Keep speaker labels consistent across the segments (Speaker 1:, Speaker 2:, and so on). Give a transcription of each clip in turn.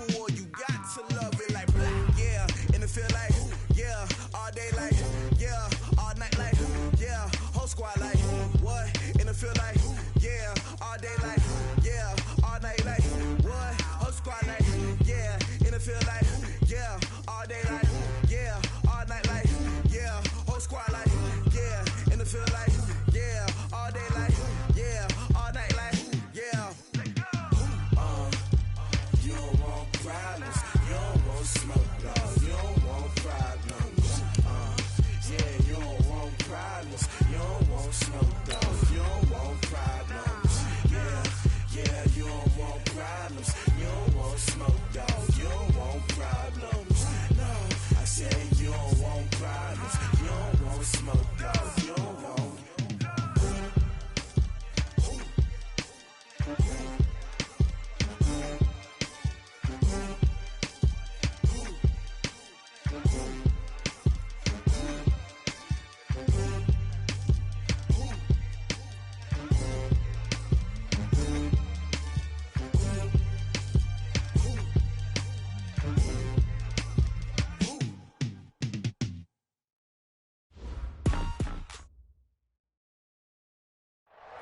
Speaker 1: cool, you got to love it like black, yeah. And it feel like, yeah, all day like, yeah, all night like, yeah, whole squad like, what? And it feel like, yeah, all day like, yeah, all night like, what? Whole squad like, yeah, and it feel like, yeah, all day like, yeah, all night like, yeah, whole squad like, yeah, and it feel like, yeah, all day like, yeah, all night like, yeah. You don't want problems, you don't want smoke, no, you don't want problems. Yeah, you don't want problems, you don't want smoke, no, you don't want problems. Yeah, you don't want problems, you don't want smoke, dog, you don't want problems. No, I said you don't want problems, you don't want smoke, dog, you don't want.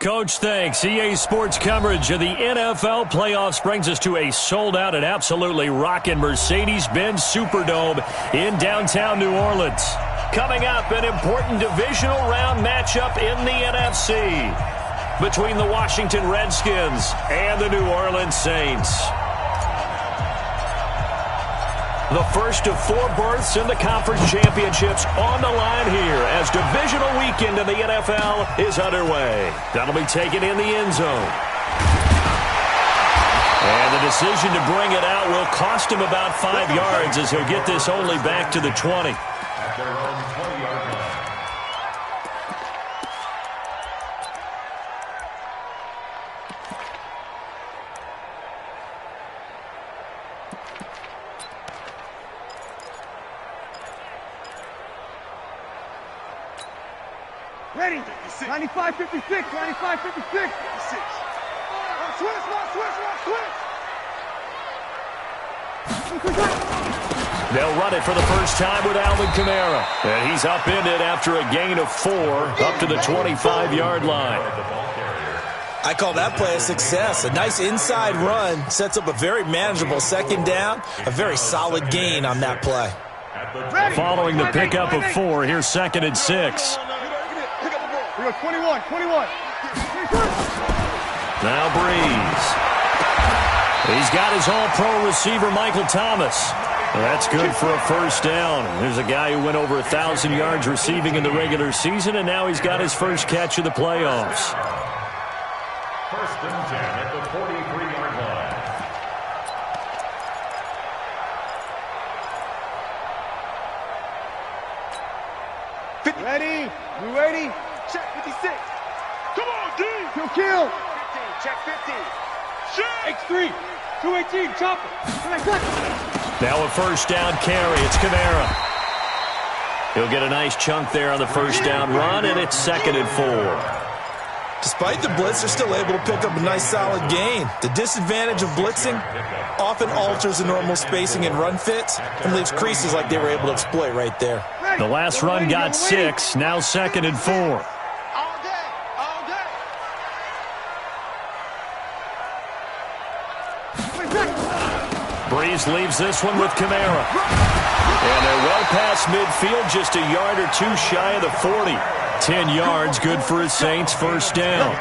Speaker 2: Coach, thanks. EA Sports coverage of the NFL playoffs brings us to a sold-out and absolutely rocking Mercedes-Benz Superdome in downtown New Orleans. Coming up, an important divisional round matchup in the NFC between the Washington Redskins and the New Orleans Saints. The first of 4 berths in the conference championships on the line here as divisional weekend in the NFL is underway. That'll be taken in the end zone. And the decision to bring it out will cost him about 5 yards as he'll get this only back to the 20.
Speaker 3: At their own 20-yard line.
Speaker 4: Ready? 95, 56, 95, 56. Switch.
Speaker 2: They'll run it for the first time with Alvin Kamara. And he's upended after a gain of 4 up to the 25-yard line.
Speaker 5: I call that play a success. A nice inside run sets up a very manageable second down. A very solid gain on that play.
Speaker 2: Following the pickup of 4, here's 2nd and 6.
Speaker 4: 21.
Speaker 2: Now Breeze. He's got his all-pro receiver, Michael Thomas. That's good for a first down. There's a guy who went over 1,000 yards receiving in the regular season, and now he's got his first catch of the playoffs.
Speaker 3: First and 10 at the 43-yard line.
Speaker 4: Ready? You ready? Check 56. Come on, D. Kill. 15. Check 15. Check. X3. 218. Chopper.
Speaker 2: Now a first down carry. It's Kamara. He'll get a nice chunk there on the first down run, and it's 2nd and 4.
Speaker 5: Despite the blitz, they're still able to pick up a nice solid gain. The disadvantage of blitzing often alters the normal spacing and run fits and leaves creases like they were able to exploit right there.
Speaker 2: The last run got 6, now 2nd and 4. Breeze leaves this one with Kamara. And they're well past midfield, just a yard or 2 shy of the 40. 10 yards, good for his Saints, first down.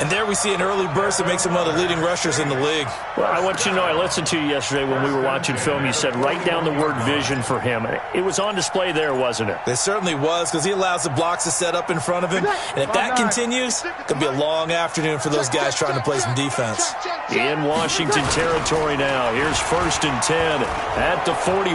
Speaker 5: And there we see an early burst that makes him one of the leading rushers in the league.
Speaker 2: Well, I want you to know, I listened to you yesterday when we were watching film. You said write down the word vision for him. It was on display there, wasn't it?
Speaker 5: It certainly was, because he allows the blocks to set up in front of him. And if that continues, it could be a long afternoon for those guys trying to play some defense.
Speaker 2: In Washington territory now. Here's 1st and 10 at the 41.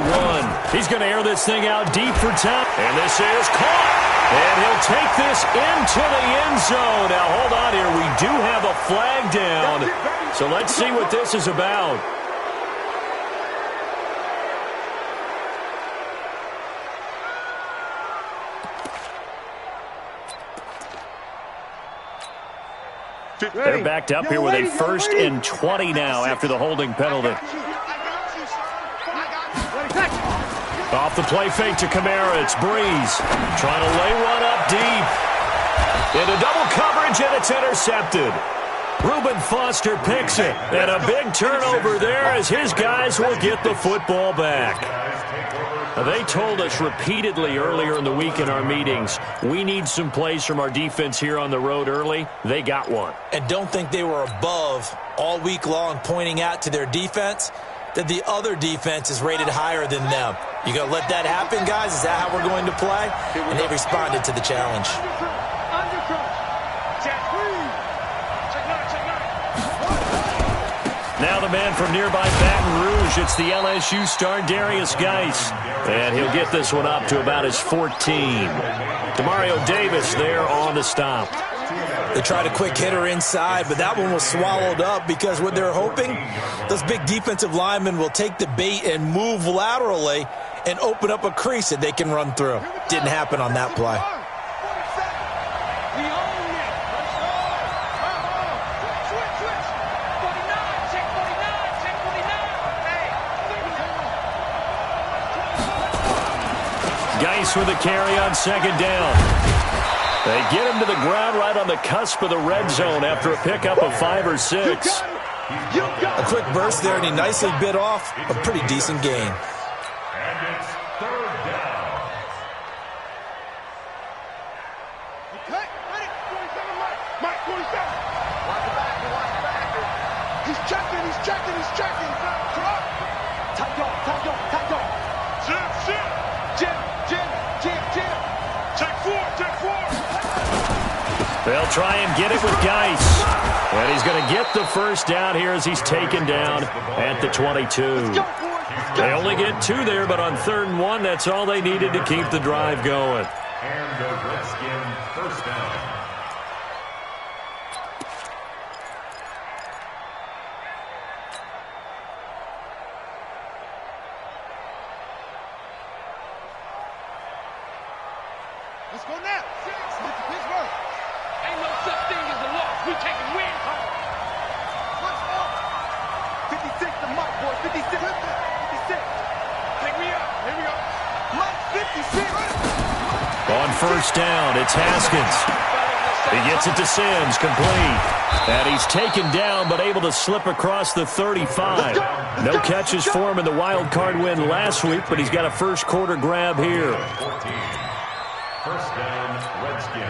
Speaker 2: He's going to air this thing out deep for time. And this is caught. And he'll take this into the end zone. Now, hold on here. We do have a flag down. So let's see what this is about. They're backed up here with a 1st and 20 now after the holding penalty. Off the play fake to Kamara. It's Breeze. Trying to lay one up deep. Into double coverage, and it's intercepted. Reuben Foster picks it. And a big turnover there as his guys will get the football back. Now, they told us repeatedly earlier in the week in our meetings, we need some plays from our defense here on the road early. They got one.
Speaker 5: And don't think they were above all week long pointing out to their defense that the other defense is rated higher than them. You going to let that happen, guys? Is that how we're going to play? And they responded to the challenge.
Speaker 2: Now the man from nearby Baton Rouge, it's the LSU star Darius Geis. And he'll get this one up to about his 14. Demario Davis there on the stop.
Speaker 5: They tried a quick hitter inside, but that one was swallowed up because what they're hoping, those big defensive linemen will take the bait and move laterally and open up a crease that they can run through. Didn't happen on that play.
Speaker 2: Geis with a carry on second down. They get him to the ground right on the cusp of the red zone after a pickup of 5 or 6.
Speaker 5: A quick burst there, and he nicely bit off a pretty decent gain.
Speaker 3: And it's third down.
Speaker 4: Mike, 27. Watch the back. He's checking. Tight on. Jim. Check 4.
Speaker 2: They'll try and get it with Geis. And he's going to get the first down here as he's taken down at the 22. They only get 2 there, but on 3rd and 1, that's all they needed to keep the drive going.
Speaker 3: And the Redskin first down.
Speaker 4: Let's go now. Pittsburgh. Ain't no such thing as a loss. We taking wins home. Let's go. 56 to Mike, boy. 56. Take me up. Here we go. Mike, 56.
Speaker 2: On first down, it's Haskins. He gets it to Sims, complete. And he's taken down, but able to slip across the 35. No catches for him in the wild card win last week, but he's got a first quarter grab here.
Speaker 3: 14. First down, Redskins.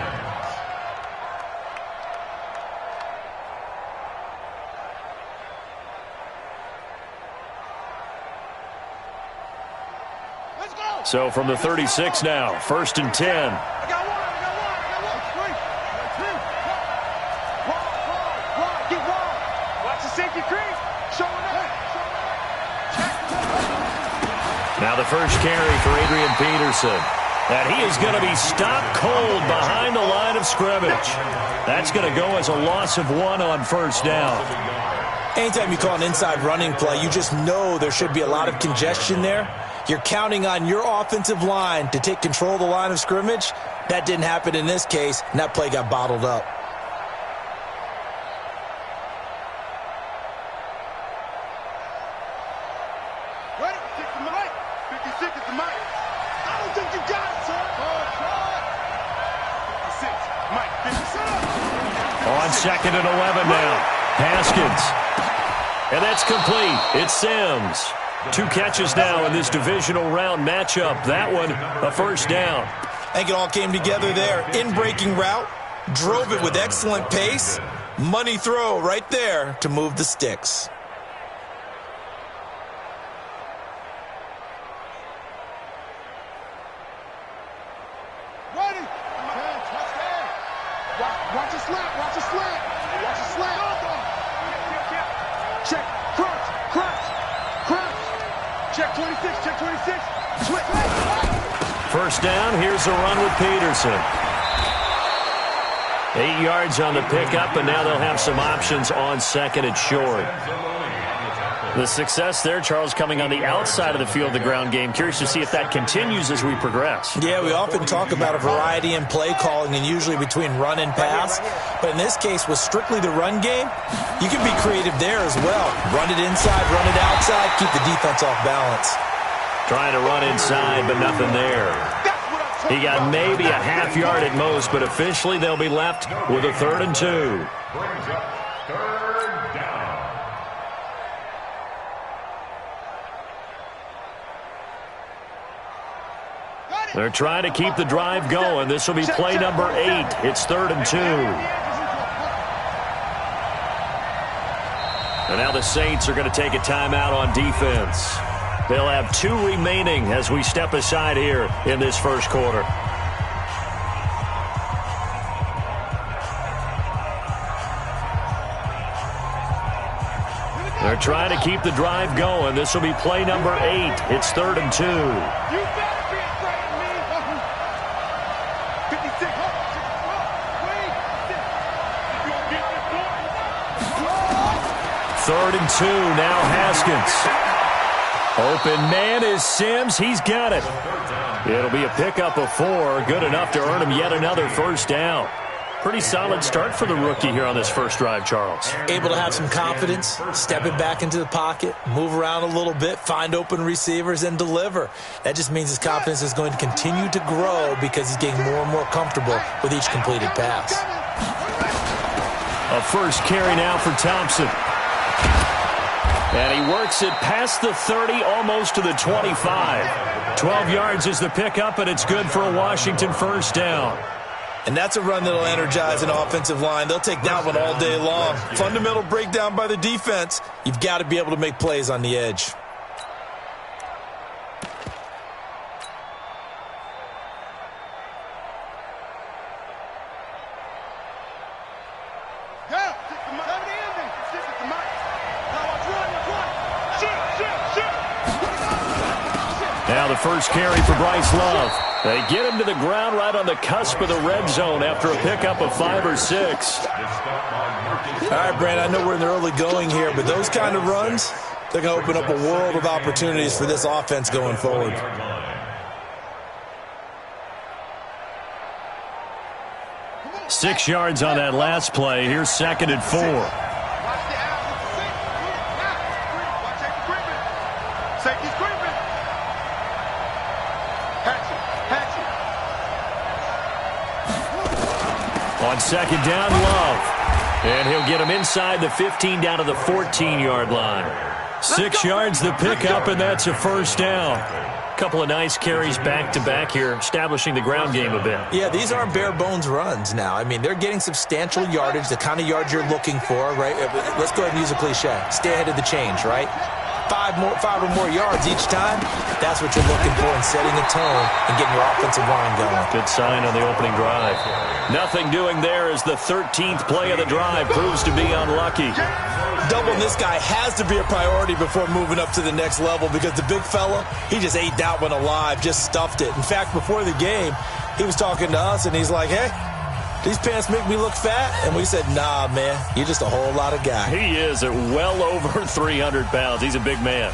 Speaker 4: Let's go.
Speaker 2: So from the 36 now, 1st and 10.
Speaker 4: I got one. Get wide. Watch the safety crease. Showing up.
Speaker 2: Now the first carry for Adrian Peterson. And he is going to be stopped cold behind the line of scrimmage. That's going to go as a loss of 1 on first down.
Speaker 5: Anytime you call an inside running play, you just know there should be a lot of congestion there. You're counting on your offensive line to take control of the line of scrimmage. That didn't happen in this case, and that play got bottled up.
Speaker 4: Ready? 56 is the mic. I don't think you got it, sir. 56. Mike, 56.
Speaker 2: On 2nd and 11 now. Haskins. And that's complete. It's Sims. 2 catches now in this divisional round matchup. That one, a first down.
Speaker 5: I think it all came together there. In-breaking route, drove it with excellent pace. Money throw right there to move the sticks.
Speaker 4: Ready? Watch it slap. Check. Crunch. Check 26. Switch.
Speaker 2: First down, here's a run with Peterson. 8 yards on the pickup, and now they'll have some options on 2nd and short. The success there, Charles, coming on the outside of the field, the ground game. Curious to see if that continues as we progress.
Speaker 5: Yeah, we often talk about a variety in play calling and usually between run and pass. But in this case, with strictly the run game, you can be creative there as well. Run it inside, run it outside, keep the defense off balance.
Speaker 2: Trying to run inside, but nothing there. He got maybe a half yard at most, but officially they'll be left with a 3rd and 2.
Speaker 3: Brings up 3rd down.
Speaker 2: They're trying to keep the drive going. This will be play number 8. It's 3rd and 2. And now the Saints are going to take a timeout on defense. They'll have 2 remaining as we step aside here in this first quarter. They're trying to keep the drive going. This will be play number 8. It's 3rd and 2.
Speaker 4: You better be afraid of me. 56.
Speaker 2: Third and 2. Now Haskins. Open man is Sims. He's got it. It'll be a pickup of 4. Good enough to earn him yet another first down. Pretty solid start for the rookie here on this first drive, Charles.
Speaker 5: Able to have some confidence, stepping back into the pocket, move around a little bit, find open receivers, and deliver. That just means his confidence is going to continue to grow because he's getting more and more comfortable with each completed pass.
Speaker 2: A first carry now for Thompson. And he works it past the 30, almost to the 25. 12 yards is the pickup, and it's good for a Washington first down.
Speaker 5: And that's a run that'll energize an offensive line. They'll take that one all day long. Fundamental breakdown by the defense. You've got to be able to make plays on the edge.
Speaker 2: Now the first carry for Bryce Love. They get him to the ground right on the cusp of the red zone after a pickup of 5 or 6.
Speaker 5: All right, Brandon, I know we're in the early going here, but those kind of runs, they're going to open up a world of opportunities for this offense going forward.
Speaker 2: Six yards on that last play. Here's 2nd and 4. On 2nd down, Love. And he'll get him inside the 15 down to the 14-yard line. 6 yards the pickup, and that's a first down. Couple of nice carries back-to-back here, establishing the ground game a bit.
Speaker 5: Yeah, these aren't bare-bones runs now. I mean, they're getting substantial yardage, the kind of yards you're looking for, right? Let's go ahead and use a cliche. Stay ahead of the change, right? 5 or more yards each time, that's what you're looking for in setting a tone and getting your offensive line going.
Speaker 2: Good sign on the opening drive. Nothing doing there as the 13th play of the drive proves to be unlucky.
Speaker 5: Doubling this guy has to be a priority before moving up to the next level because the big fella, he just ate that one alive, just stuffed it. In fact, before the game, he was talking to us, and he's like, hey, these pants make me look fat? And we said, nah, man, you're just a whole lot of guy.
Speaker 2: He is at well over 300 pounds. He's a big man.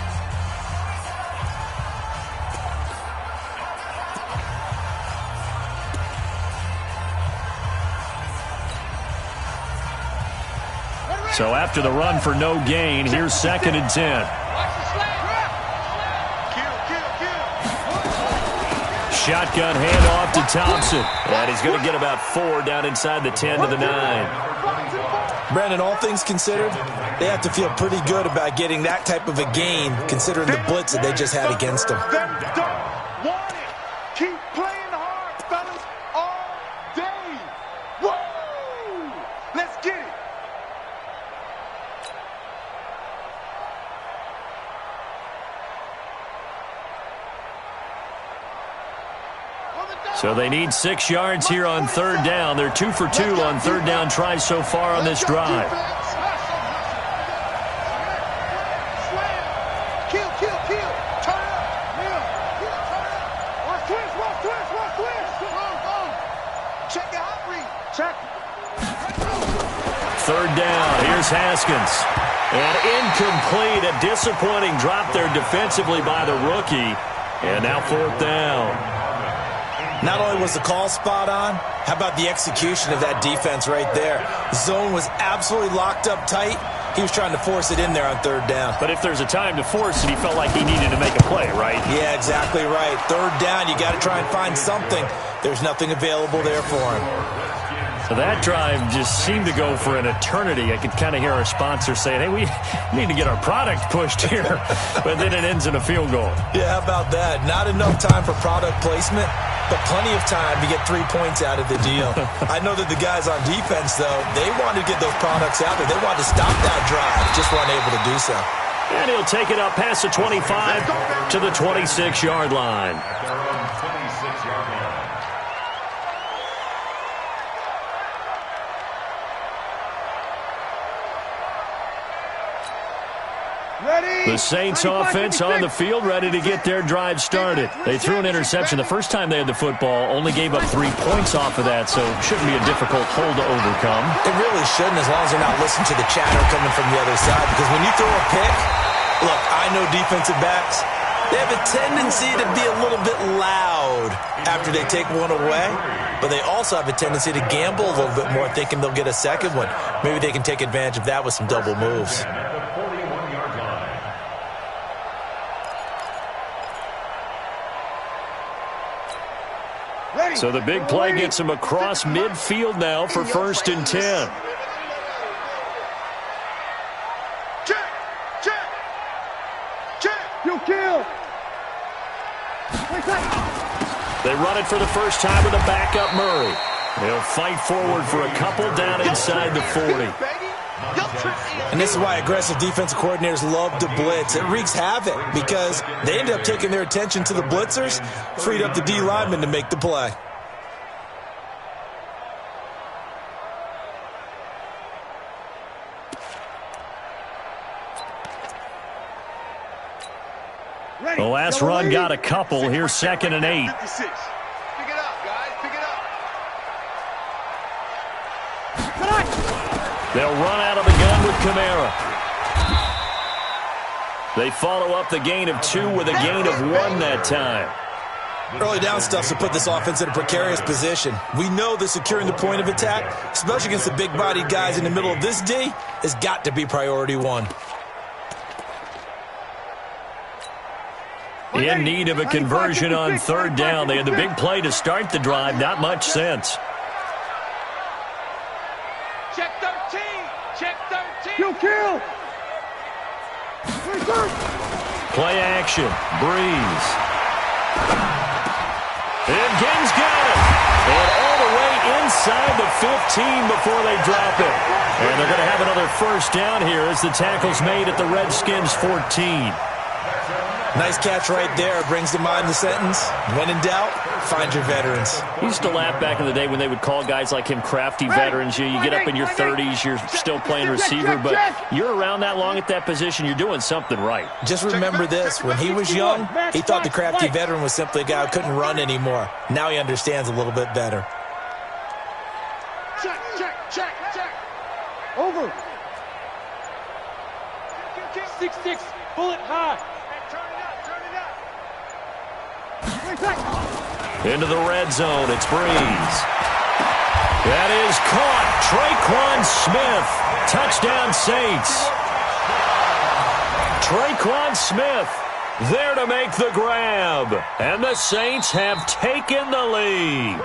Speaker 2: So after the run for no gain, here's 2nd and 10. Shotgun handoff to Thompson. And he's going to get about 4 down inside the 10 to the 9.
Speaker 5: Brandon, all things considered, they have to feel pretty good about getting that type of a gain considering the blitz that they just had against them.
Speaker 4: Keep playing hard, fellas, all day. Woo! Let's get it.
Speaker 2: So they need 6 yards here on 3rd down. They're 2 for 2 on 3rd down tries so far on this drive. Third down. Here's Haskins. And incomplete. A disappointing drop there defensively by the rookie. And now 4th down.
Speaker 5: Not only was the call spot on, how about the execution of that defense right there? The zone was absolutely locked up tight. He was trying to force it in there on third down.
Speaker 2: But if there's a time to force it, he felt like he needed to make a play, right?
Speaker 5: Yeah, exactly right. Third down, you got to try and find something. There's nothing available there for him.
Speaker 2: So that drive just seemed to go for an eternity. I could kind of hear our sponsor saying, hey, we need to get our product pushed here. But then it ends in a field goal.
Speaker 5: Yeah, how about that? Not enough time for product placement, but plenty of time to get 3 points out of the deal. I know that the guys on defense, though, they wanted to get those products out there. They wanted to stop that drive, just weren't able to do so.
Speaker 2: And he'll take it up past the 25 to the 26-yard line.
Speaker 3: Their own 26-yard line.
Speaker 2: The Saints offense on the field, ready to get their drive started. They threw an interception the first time they had the football, only gave up 3 points off of that, so shouldn't be a difficult hole to overcome.
Speaker 5: It really shouldn't, as long as they're not listening to the chatter coming from the other side, because when you throw a pick, look, I know defensive backs, they have a tendency to be a little bit loud after they take one away, but they also have a tendency to gamble a little bit more, thinking they'll get a second one. Maybe they can take advantage of that with some double moves.
Speaker 2: So the big play gets him across midfield now for 1st and 10.
Speaker 4: Check, check, check. You kill.
Speaker 2: They run it for the first time with a backup Murray. They'll fight forward for a couple down inside the 40.
Speaker 5: And this is why aggressive defensive coordinators love to blitz. It wreaks havoc because they end up taking their attention to the blitzers, freed up the D lineman to make the play.
Speaker 2: The last run got a couple. Here's 2nd and 8.
Speaker 4: 56. Pick it up, guys. Pick it up.
Speaker 2: They'll run out of the gun with Kamara. They follow up the gain of 2 with a gain of 1 that time.
Speaker 5: Early down stuff to put this offense in a precarious position. We know that securing the point of attack, especially against the big-bodied guys in the middle of this D, has got to be priority 1.
Speaker 2: In need of a conversion on 3rd down. They had the big play to start the drive. Not much sense.
Speaker 4: Check 13. Check 13.
Speaker 6: You kill.
Speaker 2: Play action. Breeze. And Ging's got it. And all the way inside the 15 before they drop it. And they're going to have another 1st down here as the tackle's made at the Redskins 14.
Speaker 5: Nice catch right there. Brings to mind the sentence, when in doubt, find your veterans.
Speaker 2: I used to laugh back in the day when they would call guys like him crafty veterans. You get up in your 30s, you're still playing receiver, but you're around that long at that position, you're doing something right.
Speaker 5: Just remember this, when he was young, he thought the crafty veteran was simply a guy who couldn't run anymore. Now he understands a little bit better.
Speaker 4: Check, check, check, check.
Speaker 6: Over.
Speaker 4: 6-6. Bullet high. Turn it up, turn it up.
Speaker 2: Into the red zone, it's Breeze. That is caught. Traquan Smith. Touchdown Saints. Traquan Smith there to make the grab. And the Saints have taken the lead.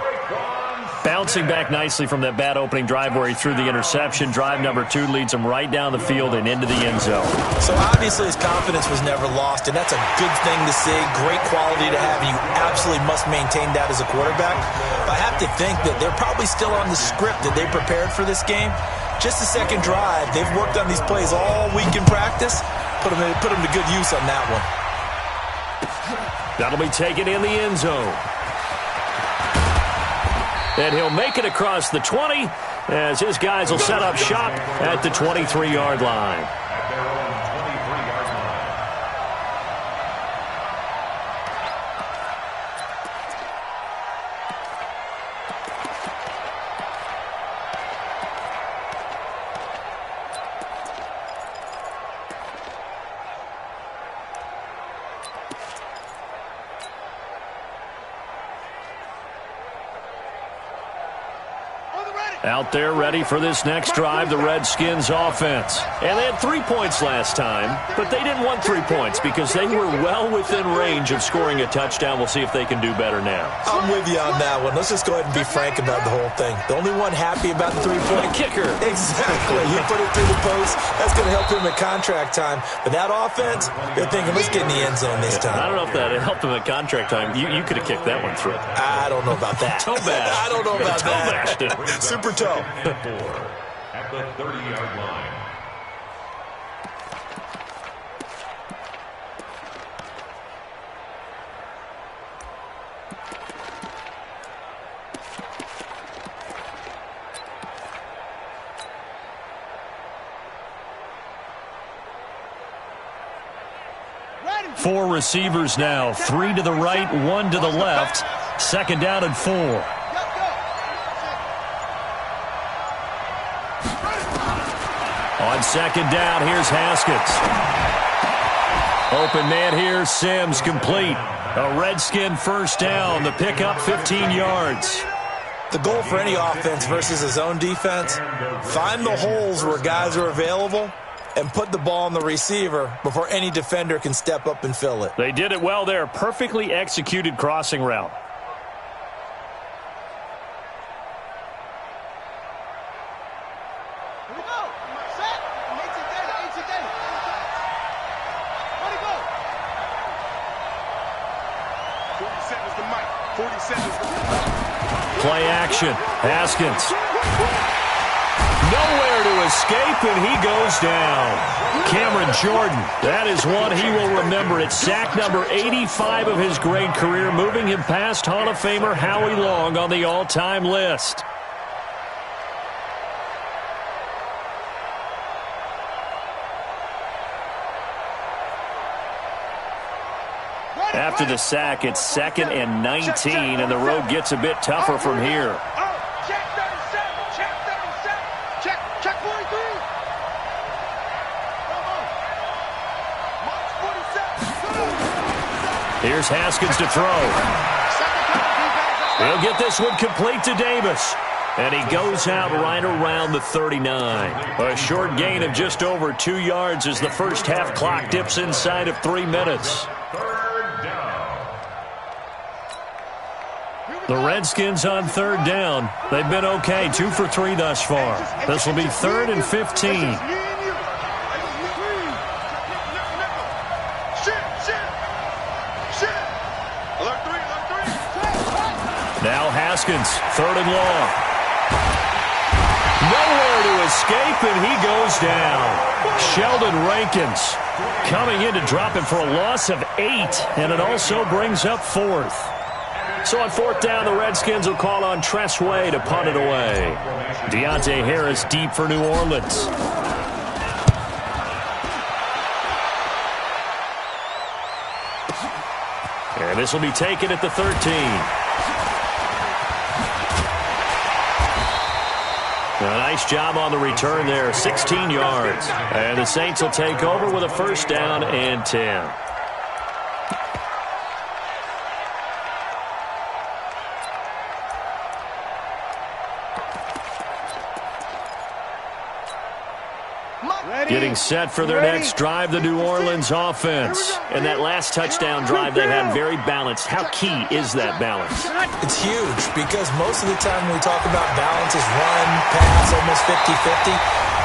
Speaker 2: Bouncing back nicely from that bad opening drive where he threw the interception. Drive number 2 leads him right down the field and into the end zone.
Speaker 5: So obviously his confidence was never lost, and that's a good thing to see. Great quality to have, and you absolutely must maintain that as a quarterback. But I have to think that they're probably still on the script that they prepared for this game. Just the second drive. They've worked on these plays all week in practice. Put them to good use on that one.
Speaker 2: That'll be taken in the end zone. And he'll make it across the 20 as his guys will set up shop at the 23-yard line.
Speaker 3: At their own 23-yard line.
Speaker 4: On the ready.
Speaker 2: Out there ready for this next drive, the Redskins offense. And they had 3 points last time, but they didn't want 3 points because they were well within range of scoring a touchdown. We'll see if they can do better now.
Speaker 5: I'm with you on that one. Let's just go ahead and be frank about the whole thing. The only one happy about the 3-point
Speaker 2: kicker.
Speaker 5: Exactly. He put it through the post. That's going to help him at contract time. But that offense, they're thinking, let's get in the end zone this time.
Speaker 2: I don't know if that helped him at contract time. You could have kicked that one through.
Speaker 5: I don't know about that.
Speaker 2: Toe bash.
Speaker 5: I don't know about that.
Speaker 3: At
Speaker 5: Super toe.
Speaker 3: the 30-yard line.
Speaker 2: Four receivers now, 3 to the right, 1 to the left. Second down and 4. On second down, here's Haskins. Open man here, Sims complete. A Redskin first down, the pickup 15 yards.
Speaker 5: The goal for any offense versus his own defense, find the holes where guys are available and put the ball on the receiver before any defender can step up and fill it.
Speaker 2: They did it well there. Perfectly executed crossing route.
Speaker 4: Here we go. Set. 18 days. Where'd he go? 40 seconds to Mike. 40 seconds to
Speaker 2: Play action. Haskins. Nowhere to escape, and he goes down. Cameron Jordan, that is one he will remember. It's sack number 85 of his great career, moving him past Hall of Famer Howie Long on the all-time list. After the sack, it's 2nd and 19, and the road gets a bit tougher from here.
Speaker 4: Check 37. Check 37. Check 43. Mark 47.
Speaker 2: Here's Haskins to throw. He'll get this one complete to Davis. And he goes out right around the 39. A short gain of just over 2 yards as the first half clock dips inside of 3 minutes. The Redskins on third down. They've been okay, 2 for 3 thus far. This will be 3rd and 15. Now Haskins, 3rd and long. Nowhere to escape, and he goes down. Sheldon Rankins coming in to drop him for a loss of 8, and it also brings up 4th. So on 4th down, the Redskins will call on Tress Way to punt it away. Deontay Harris deep for New Orleans. And this will be taken at the 13. A nice job on the return there, 16 yards. And the Saints will take over with a first down and 10. Getting set for their next drive, the New Orleans offense. And that last touchdown drive they had very balanced. How key is that balance?
Speaker 5: It's huge because most of the time when we talk about balance is run, pass, almost 50-50.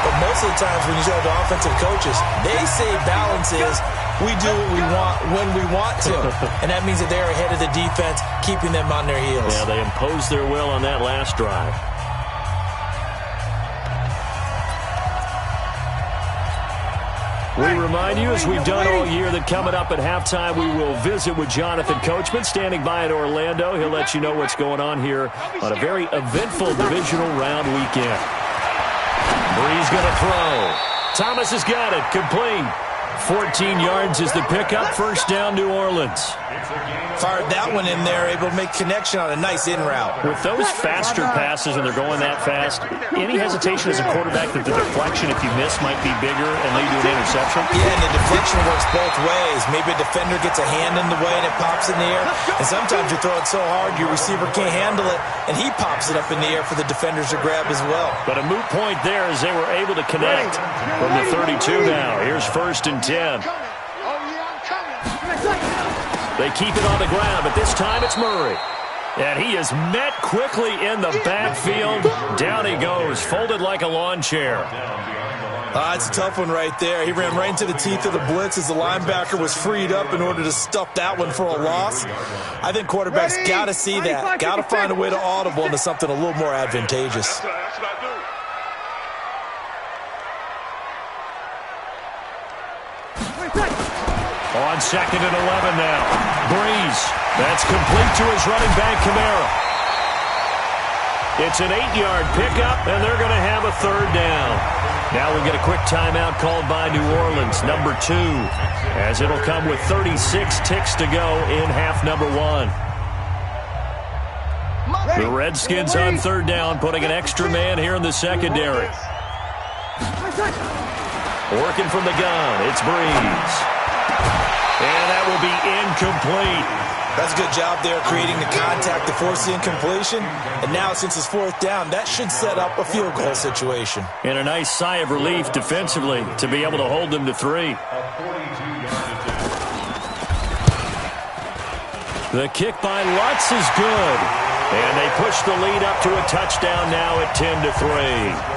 Speaker 5: But most of the times when you talk to offensive coaches, they say balance is we do what we want when we want to. And that means that they're ahead of the defense, keeping them on their heels.
Speaker 2: Yeah, they imposed their will on that last drive. We remind you, as we've done all year, that coming up at halftime, we will visit with Jonathan Coachman, standing by in Orlando. He'll let you know what's going on here on a very eventful divisional round weekend. Bree's going to throw. Thomas has got it, complete. 14 yards is the pickup. First down, New Orleans.
Speaker 5: Fired that one in there, able to make connection on a nice in route.
Speaker 2: With those faster passes, and they're going that fast, any hesitation as a quarterback that the deflection, if you miss, might be bigger and lead to an interception?
Speaker 5: Yeah, and the deflection works both ways. Maybe a defender gets a hand in the way and it pops in the air. And sometimes you throw it so hard your receiver can't handle it, and he pops it up in the air for the defenders to grab as well.
Speaker 2: But a moot point there as they were able to connect from the 32 now. Here's 1st and 10. They keep it on the ground, but this time it's Murray. And he is met quickly in the backfield. Down he goes, folded like a lawn chair.
Speaker 5: It's a tough one right there. He ran right into the teeth of the blitz as the linebacker was freed up in order to stuff that one for a loss. I think quarterbacks got to see that. Got to find a way to audible into something a little more advantageous.
Speaker 4: That's what I do.
Speaker 2: On 2nd and 11 now. Breeze. That's complete to his running back, Kamara. It's an 8-yard pickup, and they're going to have a 3rd down. Now we get a quick timeout called by New Orleans, number 2, as it'll come with 36 ticks to go in half number 1. The Redskins on 3rd down, putting an extra man here in the secondary. Working from the gun, it's Breeze. And that will be incomplete.
Speaker 5: That's a good job there creating the contact to force the incompletion. And now since it's 4th down, that should set up a field goal situation.
Speaker 2: And a nice sigh of relief defensively to be able to hold them to 3. The kick by Lutz is good. And they push the lead up to a touchdown now at 10-3.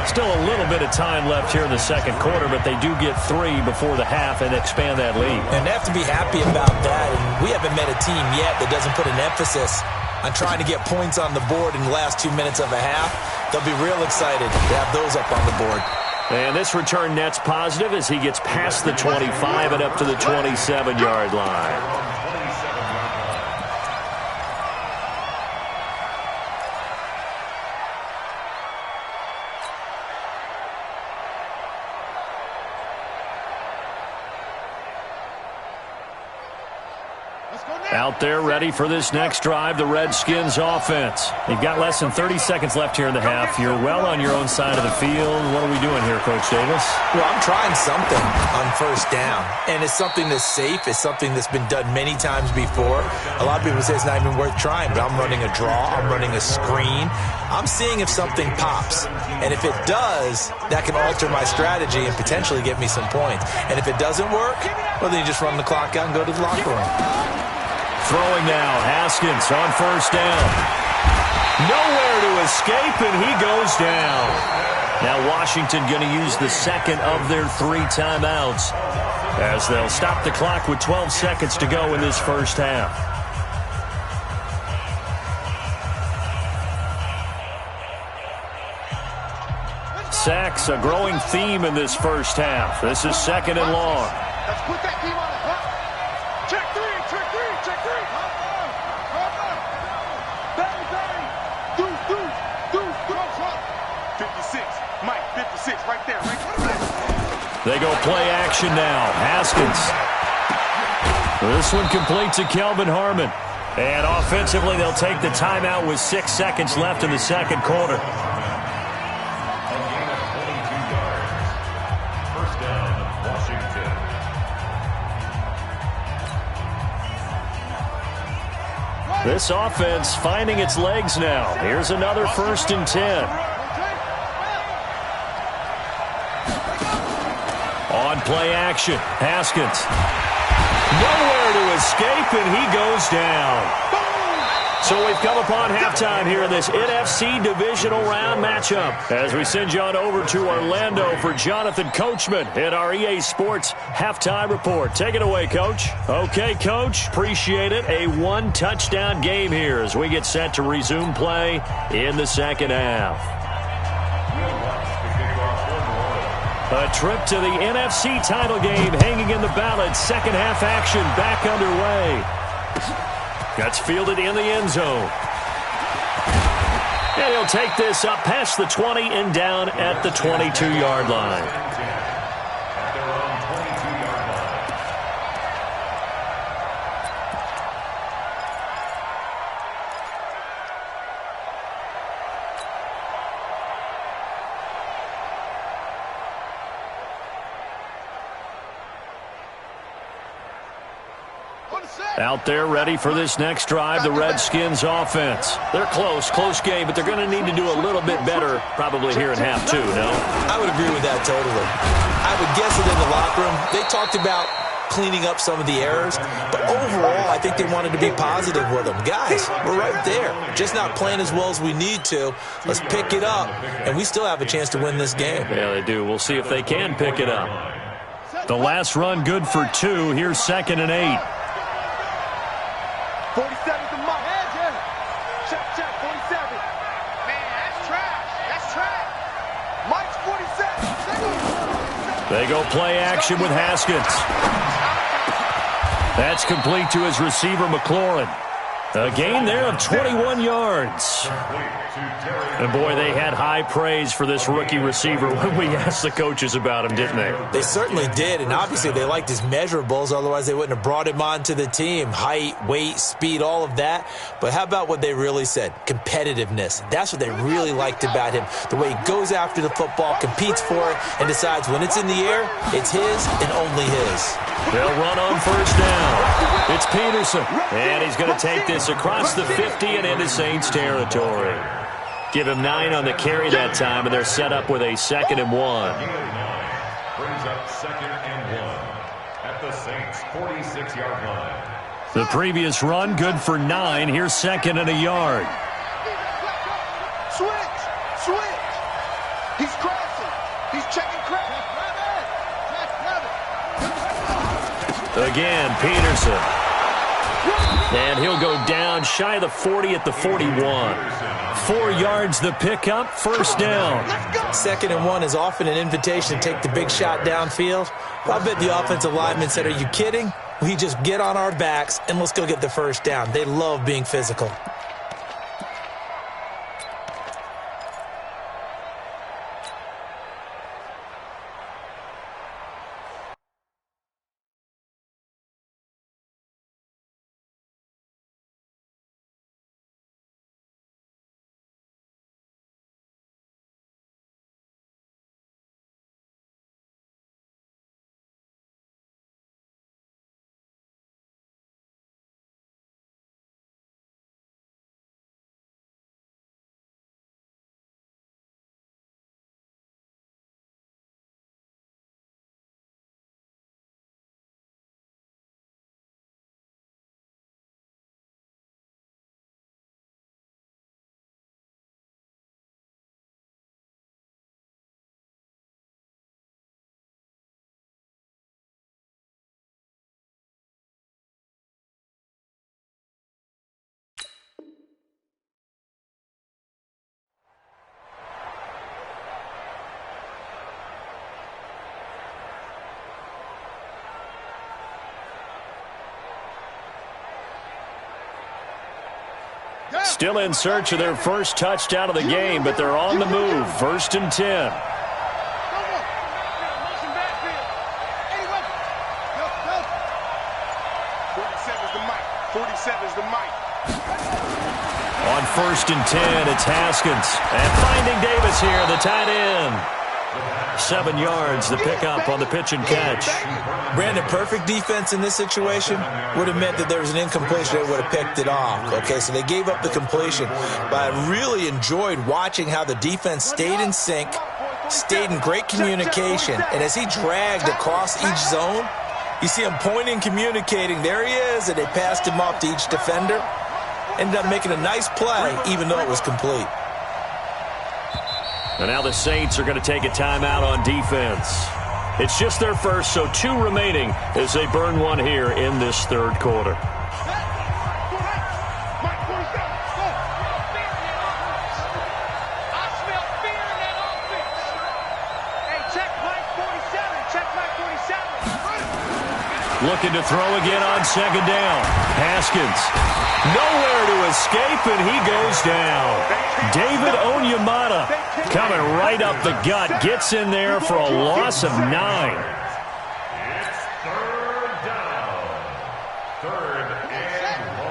Speaker 2: Still a little bit of time left here in the 2nd quarter, but they do get 3 before the half and expand that lead.
Speaker 5: And they have to be happy about that. And we haven't met a team yet that doesn't put an emphasis on trying to get points on the board in the last 2 minutes of a half. They'll be real excited to have those up on the board.
Speaker 2: And this return net's positive as he gets past the 25 and up to the 27-yard line. Out there ready for this next drive, the Redskins offense. You've got less than 30 seconds left here in the half. You're well on your own side of the field. What are we doing here, Coach Davis?
Speaker 5: Well, I'm trying something on 1st down, and it's something that's safe. It's something that's been done many times before. A lot of people say it's not even worth trying, but I'm running a draw. I'm running a screen. I'm seeing if something pops, and if it does, that can alter my strategy and potentially get me some points. And if it doesn't work, well, then you just run the clock out and go to the locker room.
Speaker 2: Throwing now, Haskins on 1st down. Nowhere to escape, and he goes down. Now Washington going to use the 2nd of their 3 timeouts as they'll stop the clock with 12 seconds to go in this 1st half. Sacks, a growing theme in this 1st half. This is 2nd and long.
Speaker 4: Let's put that team on the clock. Check 3, check 3, check 3. Bang, bang. Deuce. 56. Mike, 56, right there.
Speaker 2: They go play action now. Haskins. This one complete to Kelvin Harmon. And offensively, they'll take the timeout with 6 seconds left in the 2nd quarter. This offense finding its legs now. Here's another 1st and 10. On play action, Haskins. Nowhere to escape, and he goes down. So we've come upon halftime here in this NFC divisional round matchup as we send you on over to Orlando for Jonathan Coachman at our EA Sports Halftime Report. Take it away, Coach. Okay, Coach, appreciate it. A 1-touchdown game here as we get set to resume play in the 2nd half. A trip to the NFC title game hanging in the balance. 2nd half action back underway. Gets fielded in the end zone. And he'll take this up past the 20 and down at the 22-yard line. Out there ready for this next drive, the Redskins offense. They're close game, but they're going to need to do a little bit better probably here in half two, no?
Speaker 5: I would agree with that totally. I would guess it in the locker room. They talked about cleaning up some of the errors, but overall, I think they wanted to be positive with them. Guys, we're right there. Just not playing as well as we need to. Let's pick it up, and we still have a chance to win this game.
Speaker 2: Yeah, they do. We'll see if they can pick it up. The last run good for 2. Here's 2nd and 8.
Speaker 4: 47's the mark. Check, 47. Man, that's trash. That's trash. Mike's 47.
Speaker 2: They go play action with Haskins. That's complete to his receiver, McLaurin. A gain there of 21 yards. And, boy, they had high praise for this rookie receiver when we asked the coaches about him, didn't they?
Speaker 5: They certainly did, and obviously they liked his measurables. Otherwise, they wouldn't have brought him onto the team. Height, weight, speed, all of that. But how about what they really said? Competitiveness. That's what they really liked about him. The way he goes after the football, competes for it, and decides when it's in the air, it's his and only his.
Speaker 2: They'll run on first down. It's Peterson, and he's going to take this across the 50 and into Saints territory. Give him 9 on the carry that time, and they're set up with a 2nd and 1.
Speaker 3: Brings up 2nd and 1 at the Saints' 46-yard line.
Speaker 2: The previous run good for 9. Here's 2nd and a yard.
Speaker 4: Switch. He's crossing. He's checking crack.
Speaker 2: Again, Peterson. And he'll go down shy of the 40 at the 41. 4 yards the pickup, first down.
Speaker 5: 2nd and 1 is often an invitation to take the big shot downfield. I bet the offensive lineman said, "Are you kidding? We just get on our backs and let's go get the first down." They love being physical.
Speaker 2: Still in search of their first touchdown of the game, but they're on the move. 1st and 10. On 1st and 10, it's Haskins. And finding Davis here, the tight end. 7 yards, the pickup on the pitch and catch.
Speaker 5: Brandon, perfect defense in this situation would have meant that there was an incompletion that would have picked it off. Okay, so they gave up the completion. But I really enjoyed watching how the defense stayed in sync, stayed in great communication, and as he dragged across each zone, you see him pointing, communicating. There he is, and they passed him off to each defender. Ended up making a nice play, even though it was complete.
Speaker 2: And now the Saints are going to take a timeout on defense. It's just their first, so 2 remaining as they burn one here in this 3rd quarter. Looking to throw again on 2nd down. Haskins, nowhere to escape, and he goes down. David Onyemata coming right up the gut, gets in there for a loss of 9.
Speaker 3: It's 3rd down. 3rd and 1.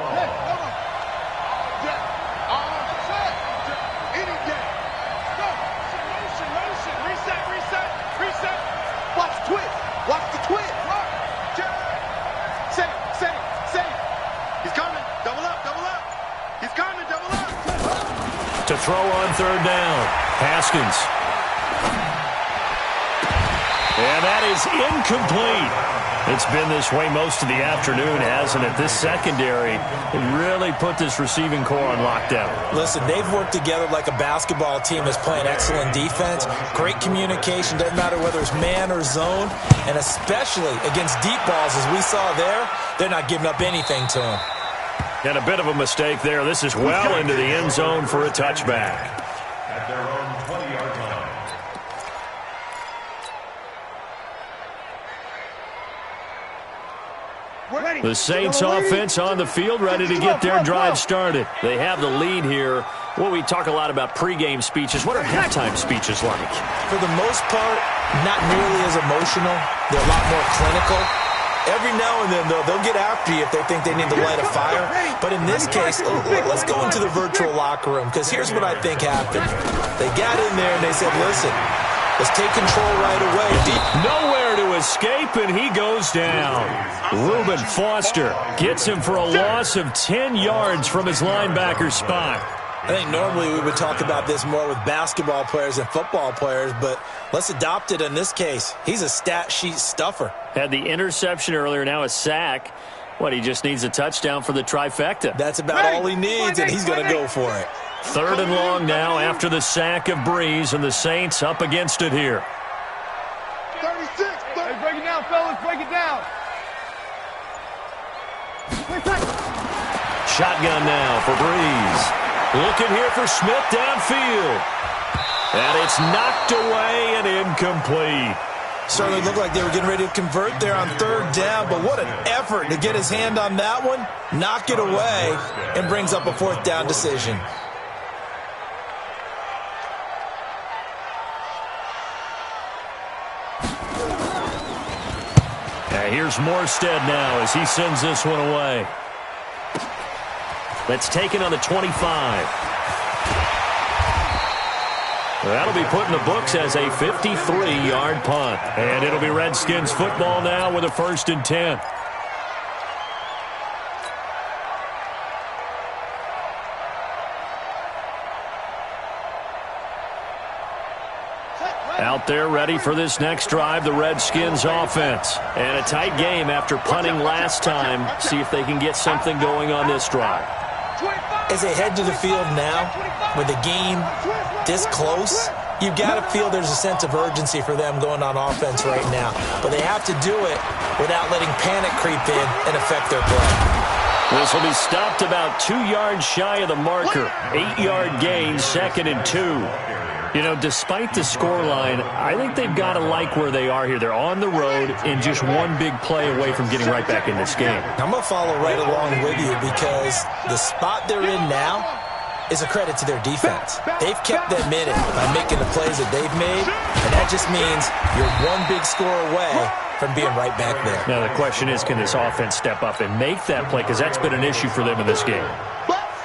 Speaker 4: Watch the twist. Set it.
Speaker 2: to throw on third down. Haskins. And that is incomplete. It's been this way most of the afternoon, hasn't it? This secondary really put this receiving core on lockdown.
Speaker 5: Listen, they've worked together like a basketball team that's playing excellent defense. Great communication, doesn't matter whether it's man or zone. And especially against deep balls, as we saw there, they're not giving up anything to them.
Speaker 2: And a bit of a mistake there. This is well into the end zone for a touchback.
Speaker 3: At their own 20-yard line.
Speaker 2: The Saints offense on the field, ready to get their drive started. They have the lead here. Well, we talk a lot about pregame speeches. What are halftime speeches like?
Speaker 5: For the most part, not nearly as emotional. They're a lot more clinical. Every now and then, though, they'll get after you if they think they need to light a fire. But in this case, let's go into the virtual locker room, because here's what I think happened. They got in there and they said, listen, let's take control right away.
Speaker 2: Nowhere to escape, and he goes down. Reuben Foster gets him for a loss of 10 yards from his linebacker spot.
Speaker 5: I think normally we would talk about this more with basketball players and football players, but let's adopt it in this case. He's a stat sheet stuffer.
Speaker 2: Had the interception earlier, now a sack. What, he just needs a touchdown for the trifecta.
Speaker 5: That's about all he needs, and he's going to go for it.
Speaker 2: 3rd and long now after the sack of Breeze, and the Saints up against it here.
Speaker 4: 36. Hey, break it down, fellas. Break it down.
Speaker 2: Shotgun now for Breeze. Looking here for Smith downfield. And it's knocked away and incomplete.
Speaker 5: Certainly looked like they were getting ready to convert there on 3rd down, but what an effort to get his hand on that one, knock it away, and brings up a 4th down decision.
Speaker 2: Here's Morstead now as he sends this one away. That's taken on the 25. That'll be put in the books as a 53-yard punt. And it'll be Redskins football now with a 1st and 10. Out there ready for this next drive, the Redskins offense. And a tight game after punting last time. See if they can get something going on this drive.
Speaker 5: As they head to the field now, with the game this close, you've got to feel there's a sense of urgency for them going on offense right now. But they have to do it without letting panic creep in and affect their play.
Speaker 2: This will be stopped about 2 yards shy of the marker. 8-yard gain, 2nd and 2. You know, despite the scoreline, I think they've got to like where they are here. They're on the road and just one big play away from getting right back in this game.
Speaker 5: I'm going to follow right along with you because the spot they're in now is a credit to their defense. They've kept them in it by making the plays that they've made, and that just means you're one big score away from being right back there.
Speaker 2: Now, the question is, can this offense step up and make that play? Because that's been an issue for them in this game.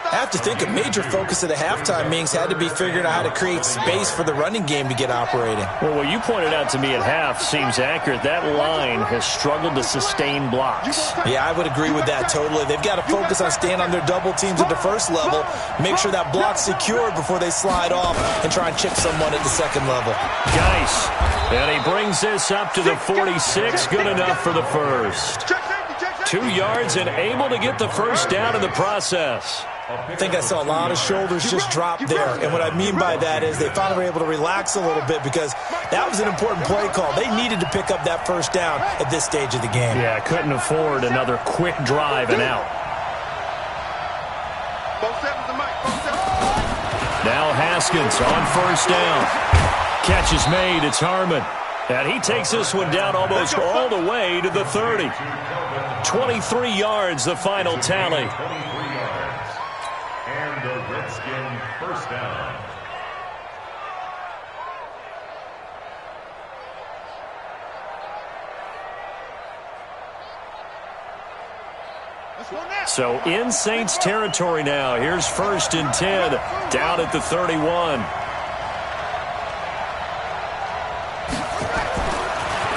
Speaker 5: I have to think a major focus of the halftime meetings had to be figuring out how to create space for the running game to get operating.
Speaker 2: Well, what you pointed out to me at half seems accurate. That line has struggled to sustain blocks.
Speaker 5: Yeah, I would agree with that totally. They've got to focus on staying on their double teams at the first level, make sure that block's secured before they slide off and try and chip someone at the second level.
Speaker 2: Geis, and he brings this up to the 46. Good enough for the first. 2 yards and able to get the first down in the process.
Speaker 5: I think I saw a lot of shoulders just drop there. And what I mean by that is they finally were able to relax a little bit because that was an important play call. They needed to pick up that first down at this stage of the game.
Speaker 2: Yeah, couldn't afford another quick drive and out. Now Haskins on 1st down. Catch is made. It's Harmon. And he takes this one down almost all the way to the 30. 23 yards, the final tally.
Speaker 3: And the Redskin 1st down.
Speaker 2: So in Saints territory now. Here's 1st and 10 down at the 31.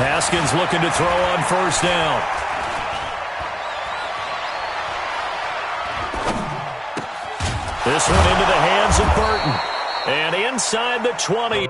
Speaker 2: Haskins looking to throw on 1st down. This one into the hands of Burton. And inside the 20.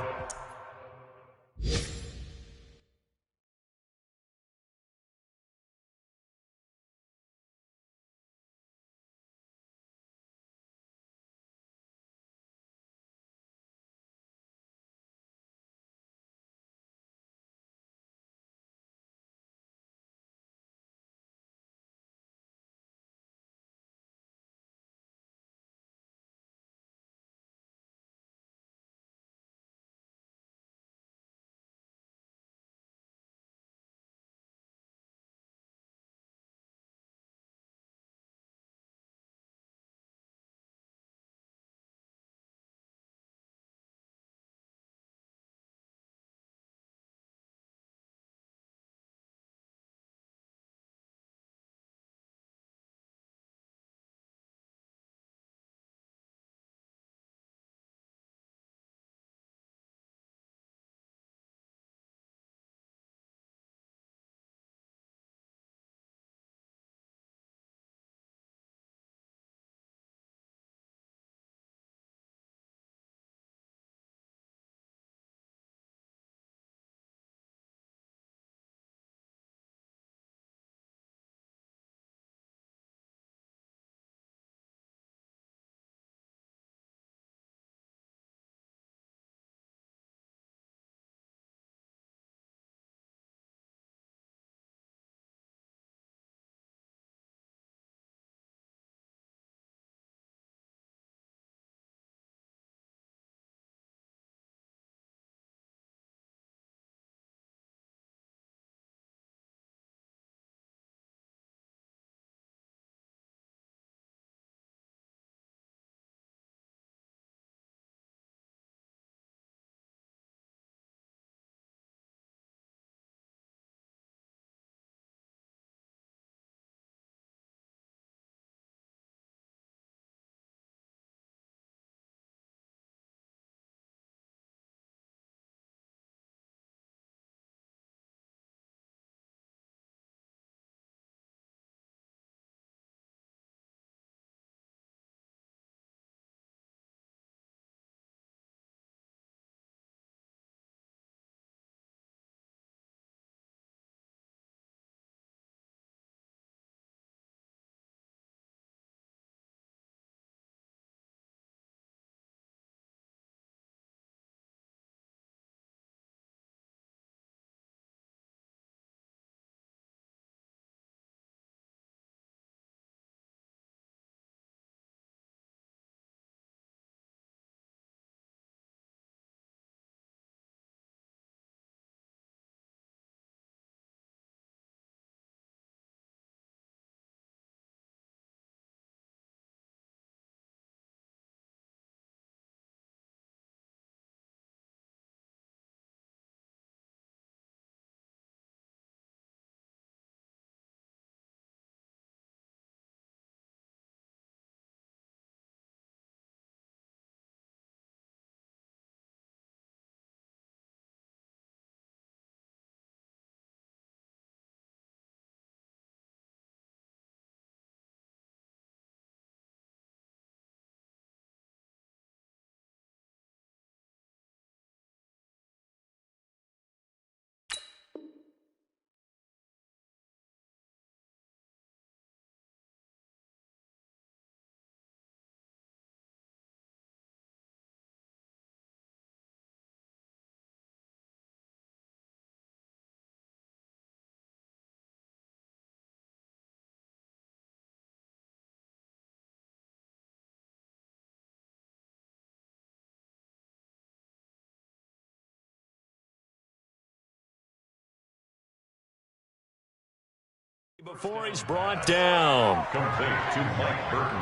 Speaker 2: Before he's brought down.
Speaker 3: Complete to Mike Burton.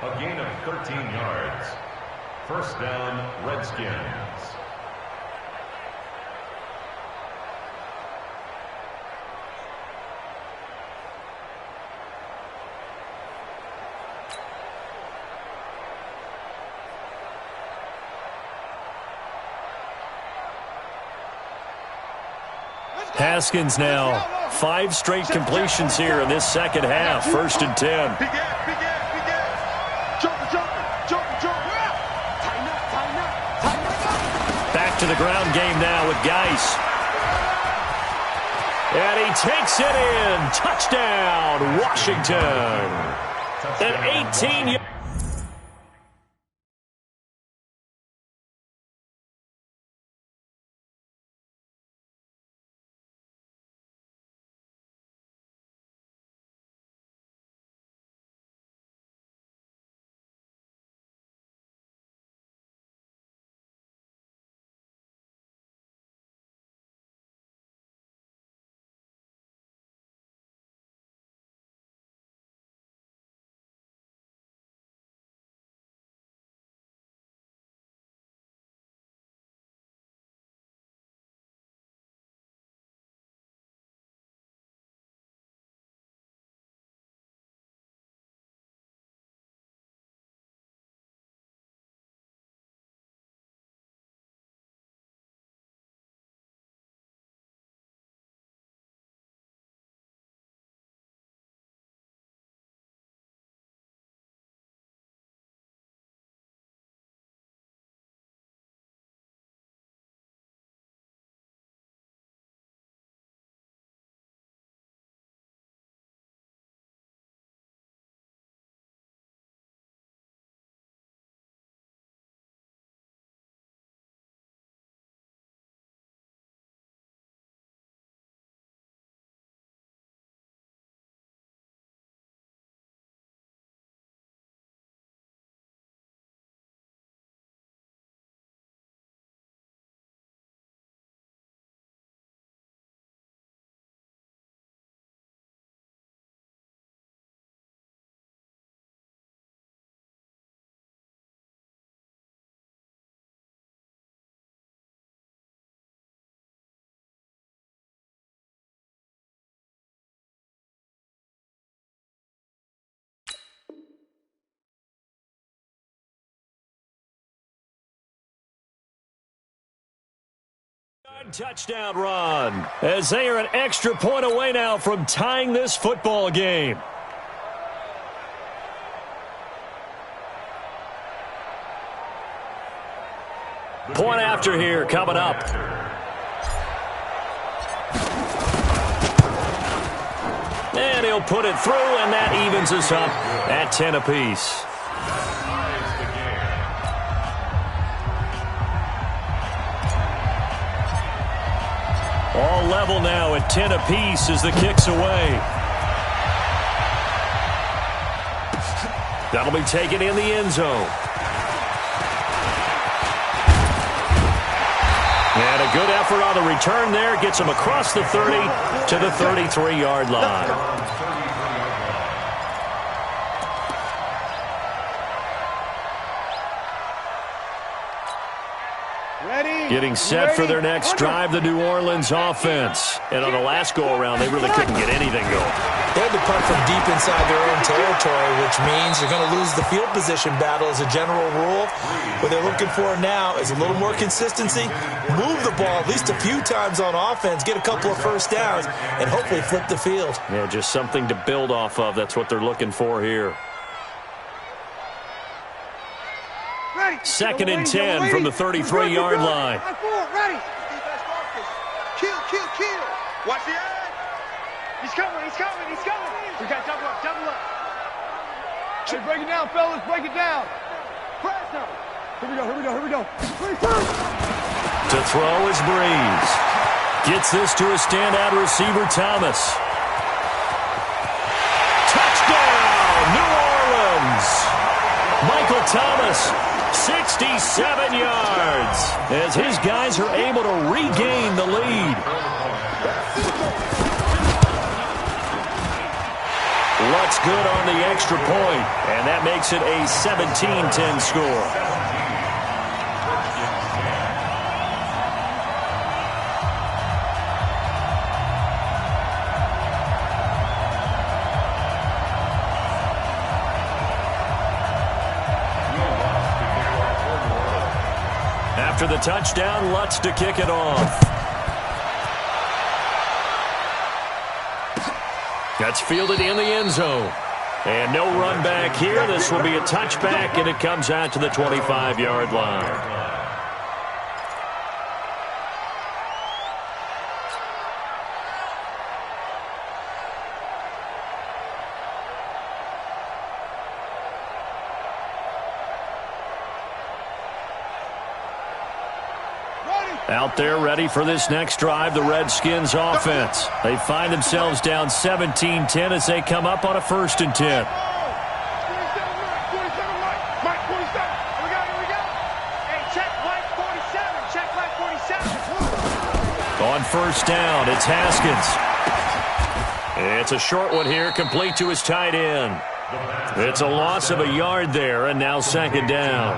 Speaker 3: A gain of 13 yards. First down, Redskins.
Speaker 2: Haskins now. 5 straight completions here in this second half. First and 10.
Speaker 4: Big ass. Jump.
Speaker 2: to the ground game now with Geis. And he takes it in. Touchdown, Washington. An 18-yard. Touchdown run as they are an extra point away now from tying this football game. Point after here coming up. And he'll put it through, and that evens us up at 10 apiece. All level now at 10 apiece as the kick's away. That'll be taken in the end zone. And a good effort on the return there. Gets him across the 30 to the 33-yard line. Getting set for their next drive, the New Orleans offense. And on the last go-around, they really couldn't get anything going.
Speaker 5: They had to punt from deep inside their own territory, which means you're going to lose the field position battle as a general rule. What they're looking for now is a little more consistency, move the ball at least a few times on offense, get a couple of first downs, and hopefully flip the field.
Speaker 2: Yeah, just something to build off of. That's what they're looking for here. 2nd and 10 from the 33-yard line.
Speaker 4: Ready. Kill. Watch the end. He's coming. We got double up. Hey, break it down, fellas. Break it down. Press now. Here we go.
Speaker 2: To throw is Breeze. Gets this to a standout receiver, Thomas. Touchdown, New Orleans. Michael Thomas, 67 yards, as his guys are able to regain the lead. Lutz good on the extra point, and that makes it a 17-10 score. After the touchdown, Lutz to kick it off. That's fielded in the end zone. And no run back here. This will be a touchback, and it comes out to the 25-yard line. Out there ready for this next drive, the Redskins offense. They find themselves down 17-10 as they come up on a 1st and 10. On 1st down, it's Haskins. It's a short one here, complete to his tight end. It's a loss of a yard there, and now 2nd down.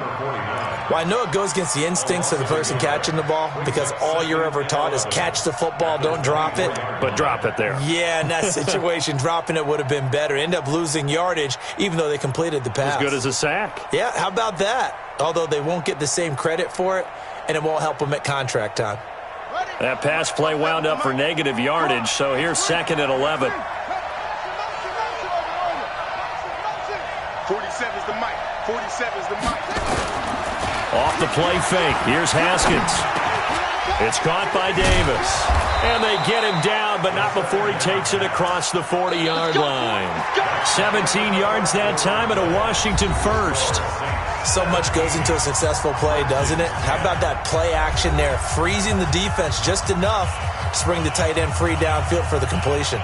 Speaker 5: Well, I know it goes against the instincts of the person catching the ball because all you're ever taught is catch the football, don't drop it.
Speaker 2: But drop it there.
Speaker 5: Yeah, in that situation, dropping it would have been better. End up losing yardage, even though they completed the pass.
Speaker 2: As good as a sack.
Speaker 5: Yeah, how about that? Although they won't get the same credit for it, and it won't help them at contract time.
Speaker 2: That pass play wound up for negative yardage, so here's 2nd and 11.
Speaker 4: 47's the mic. 47's the mic.
Speaker 2: Off the play fake. Here's Haskins. It's caught by Davis. And they get him down, but not before he takes it across the 40-yard line. 17 yards that time and a Washington 1st.
Speaker 5: So much goes into a successful play, doesn't it? How about that play action there? Freezing the defense just enough to bring the tight end free downfield for the completion.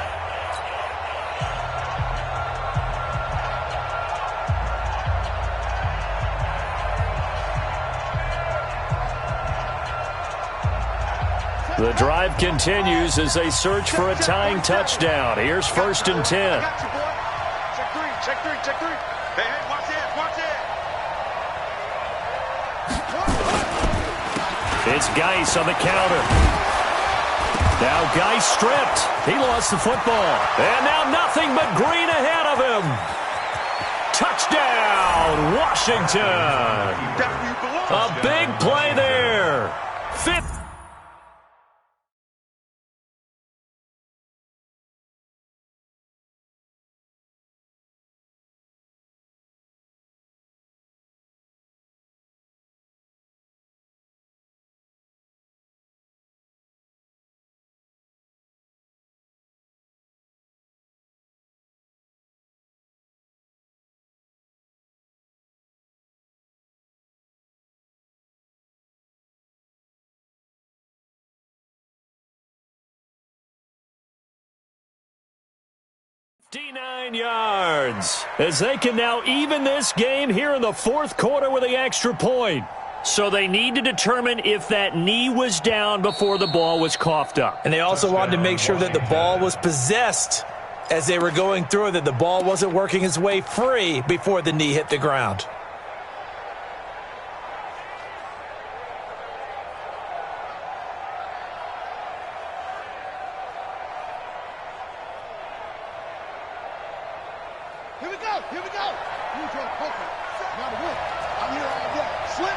Speaker 2: The drive continues as they search for a tying touchdown. Here's 1st and 10.
Speaker 4: Check three. Hey, watch it.
Speaker 2: It's Geis on the counter. Now Geis stripped. He lost the football. And now nothing but green ahead of him. Touchdown, Washington. A big play there. 50. $59 yards as they can now even this game here in the 4th quarter with the extra point. So they need to determine if that knee was down before the ball was coughed up.
Speaker 5: And they also wanted to make sure that the ball was possessed as they were going through it, that the ball wasn't working its way free before the knee hit the ground.
Speaker 4: Here we go. You try to poke it. Now the win. I'm here all day. Slip.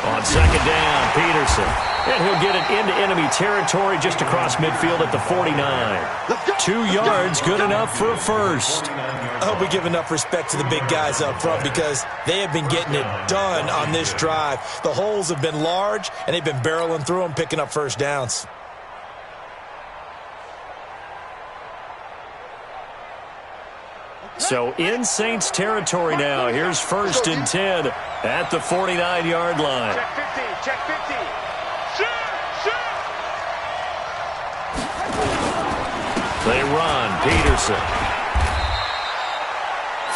Speaker 2: On 2nd down, Peterson. And he'll get it into enemy territory just across midfield at the 49. 2 yards, good enough for a 1st.
Speaker 5: I hope we give enough respect to the big guys up front because they have been getting it done on this drive. The holes have been large, and they've been barreling through them, picking up 1st downs.
Speaker 2: So in Saints territory now. Here's 1st and 10 at the 49-yard line.
Speaker 4: Check 50. Shoot.
Speaker 2: They run. Peterson.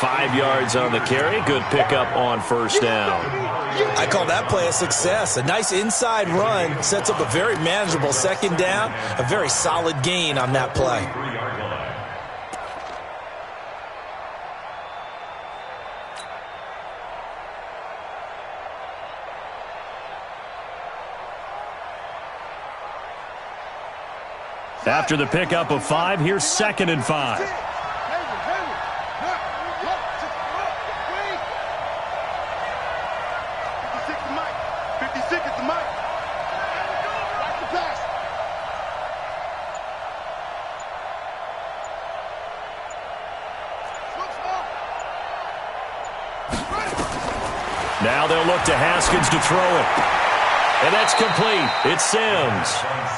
Speaker 2: 5 yards on the carry. Good pickup on 1st down.
Speaker 5: I call that play a success. A nice inside run sets up a very manageable 2nd down. A very solid gain on that play.
Speaker 2: After the pickup of 5, here's 2nd and 5.
Speaker 4: 56 is the mic. Watch the pass.
Speaker 2: Now they'll look to Haskins to throw it. And that's complete. It's Sims.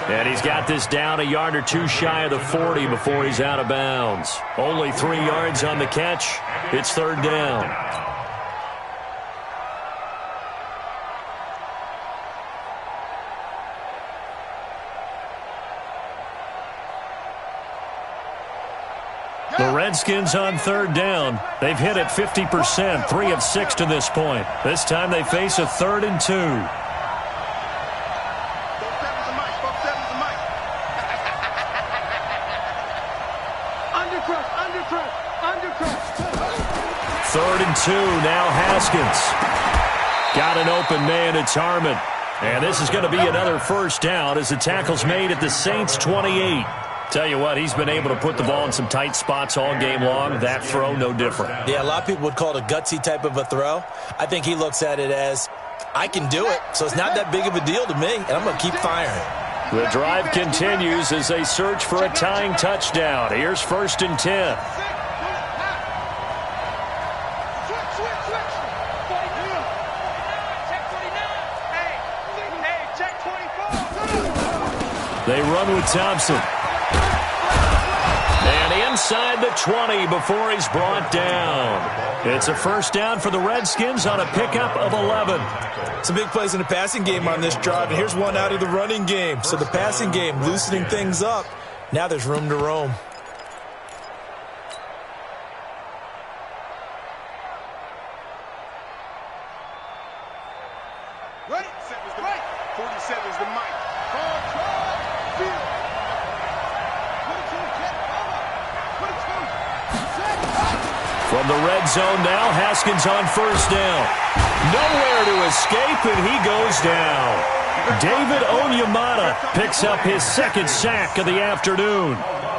Speaker 2: And he's got this down a yard or 2 shy of the 40 before he's out of bounds. Only 3 yards on the catch. It's 3rd down. The Redskins on third down. They've hit it 50%, 3 of 6 to this point. This time they face a 3rd and 2. Third and 2, now Haskins. Got an open man, it's Harmon. And this is going to be another first down as the tackle's made at the Saints' 28. Tell you what, he's been able to put the ball in some tight spots all game long. That throw, no different.
Speaker 5: Yeah, a lot of people would call it a gutsy type of a throw. I think he looks at it as, I can do it, so it's not that big of a deal to me, and I'm going to keep firing.
Speaker 2: The drive continues as they search for a tying touchdown. Here's 1st and 10. They run with Thompson. And inside the 20 before he's brought down. It's a first down for the Redskins on a pickup of 11.
Speaker 5: Some big plays in the passing game on this drive, and here's one out of the running game. So the passing game loosening things up. Now there's room to roam.
Speaker 4: Ready? 47 is the mic.
Speaker 2: From the red zone now, Haskins on first down. Nowhere to escape, and he goes down. David Onyemata picks up his 2nd sack of the afternoon.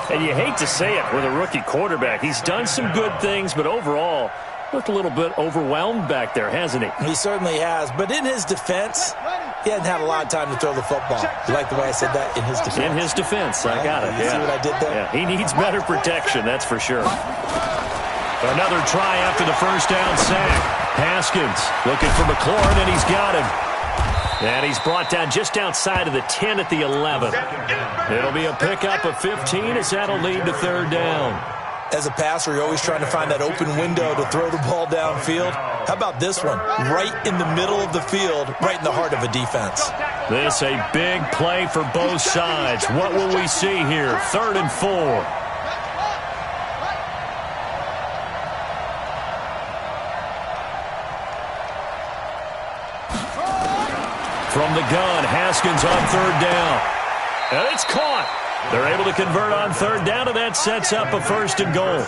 Speaker 2: And you hate to say it with a rookie quarterback. He's done some good things, but overall, looked a little bit overwhelmed back there, hasn't he?
Speaker 5: He certainly has. But in his defense, he hasn't had a lot of time to throw the football. You like the way I said that? In his defense.
Speaker 2: In his defense. I got it.
Speaker 5: You see what I did there?
Speaker 2: Yeah, he needs better protection, that's for sure. Another try after the first down sack. Haskins looking for McLaurin, and he's got him. And he's brought down just outside of the 10 at the 11. It'll be a pickup of 15 as that'll lead to 3rd down.
Speaker 5: As a passer, you're always trying to find that open window to throw the ball downfield. How about this one? Right in the middle of the field, right in the heart of a defense.
Speaker 2: This a big play for both sides. What will we see here? 3rd and 4. From the gun, Haskins on 3rd down. And it's caught. They're able to convert on 3rd down, and that sets up a 1st and goal.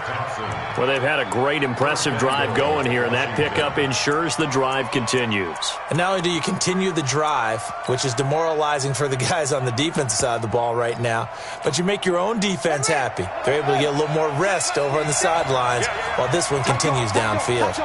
Speaker 2: Well, they've had a great, impressive drive going here, and that pickup ensures the drive continues.
Speaker 5: And not only do you continue the drive, which is demoralizing for the guys on the defensive side of the ball right now, but you make your own defense happy. They're able to get a little more rest over on the sidelines while this one continues downfield.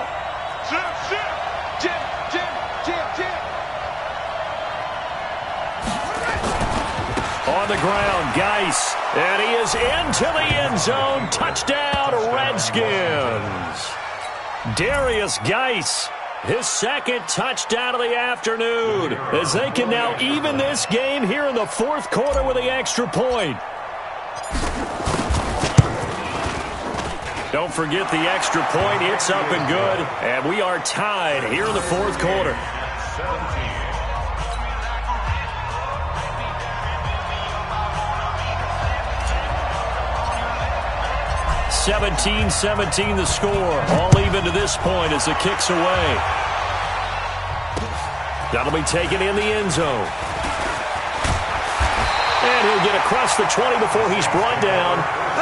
Speaker 2: On the ground, Geis, and he is into the end zone. Touchdown, Redskins. Darius Geis, his 2nd touchdown of the afternoon, as they can now even this game here in the 4th quarter with the extra point. Don't forget the extra point. It's up and good, and we are tied here in the 4th quarter. 17-17 the score. All even to this point as the kick's away. That'll be taken in the end zone. And he'll get across the 20 before he's brought down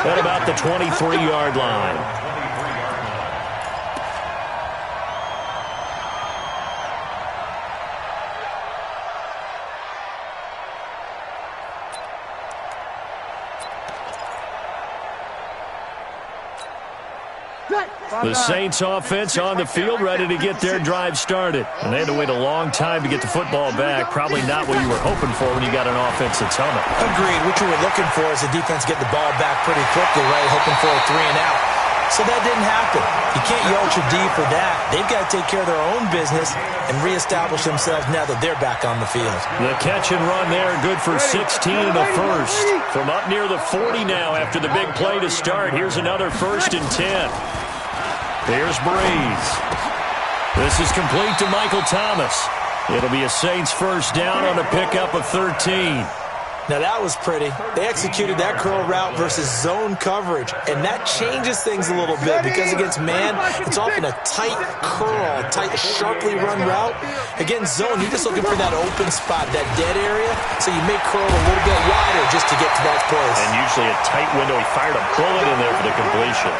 Speaker 2: at about the 23-yard line. The Saints offense on the field, ready to get their drive started. And they had to wait a long time to get the football back. Probably not what you were hoping for when you got an offense that's humming.
Speaker 5: Agreed. What you were looking for is the defense get the ball back pretty quickly, right? Hoping for a 3 and out. So that didn't happen. You can't yell your D for that. They've got to take care of their own business and reestablish themselves now that they're back on the field.
Speaker 2: The catch and run there, good for 16 in the first. From up near the 40 now after the big play to start. Here's another 1st and 10. Here's Breeze. This is complete to Michael Thomas. It'll be a Saints first down on a pickup of 13.
Speaker 5: Now that was pretty. They executed that curl route versus zone coverage, and that changes things a little bit because against man, it's often a tight curl, tight, sharply run route. Against zone, you're just looking for that open spot, that dead area, so you may curl a little bit wider just to get to that place.
Speaker 2: And usually a tight window. He fired a bullet in there for the completion.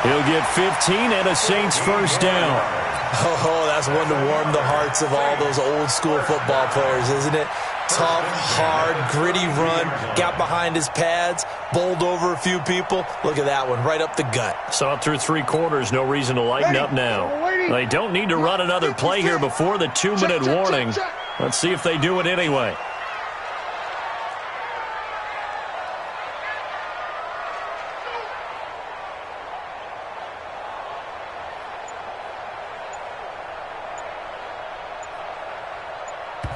Speaker 2: He'll get 15 and a Saints first down.
Speaker 5: Oh, that's one to warm the hearts of all those old-school football players, isn't it? Tough, hard, gritty run, got behind his pads, bowled over a few people. Look at that one, right up the gut.
Speaker 2: Saw it through 3 quarters, no reason to lighten up now. They don't need to run another play here before the 2-minute warning. Let's see if they do it anyway.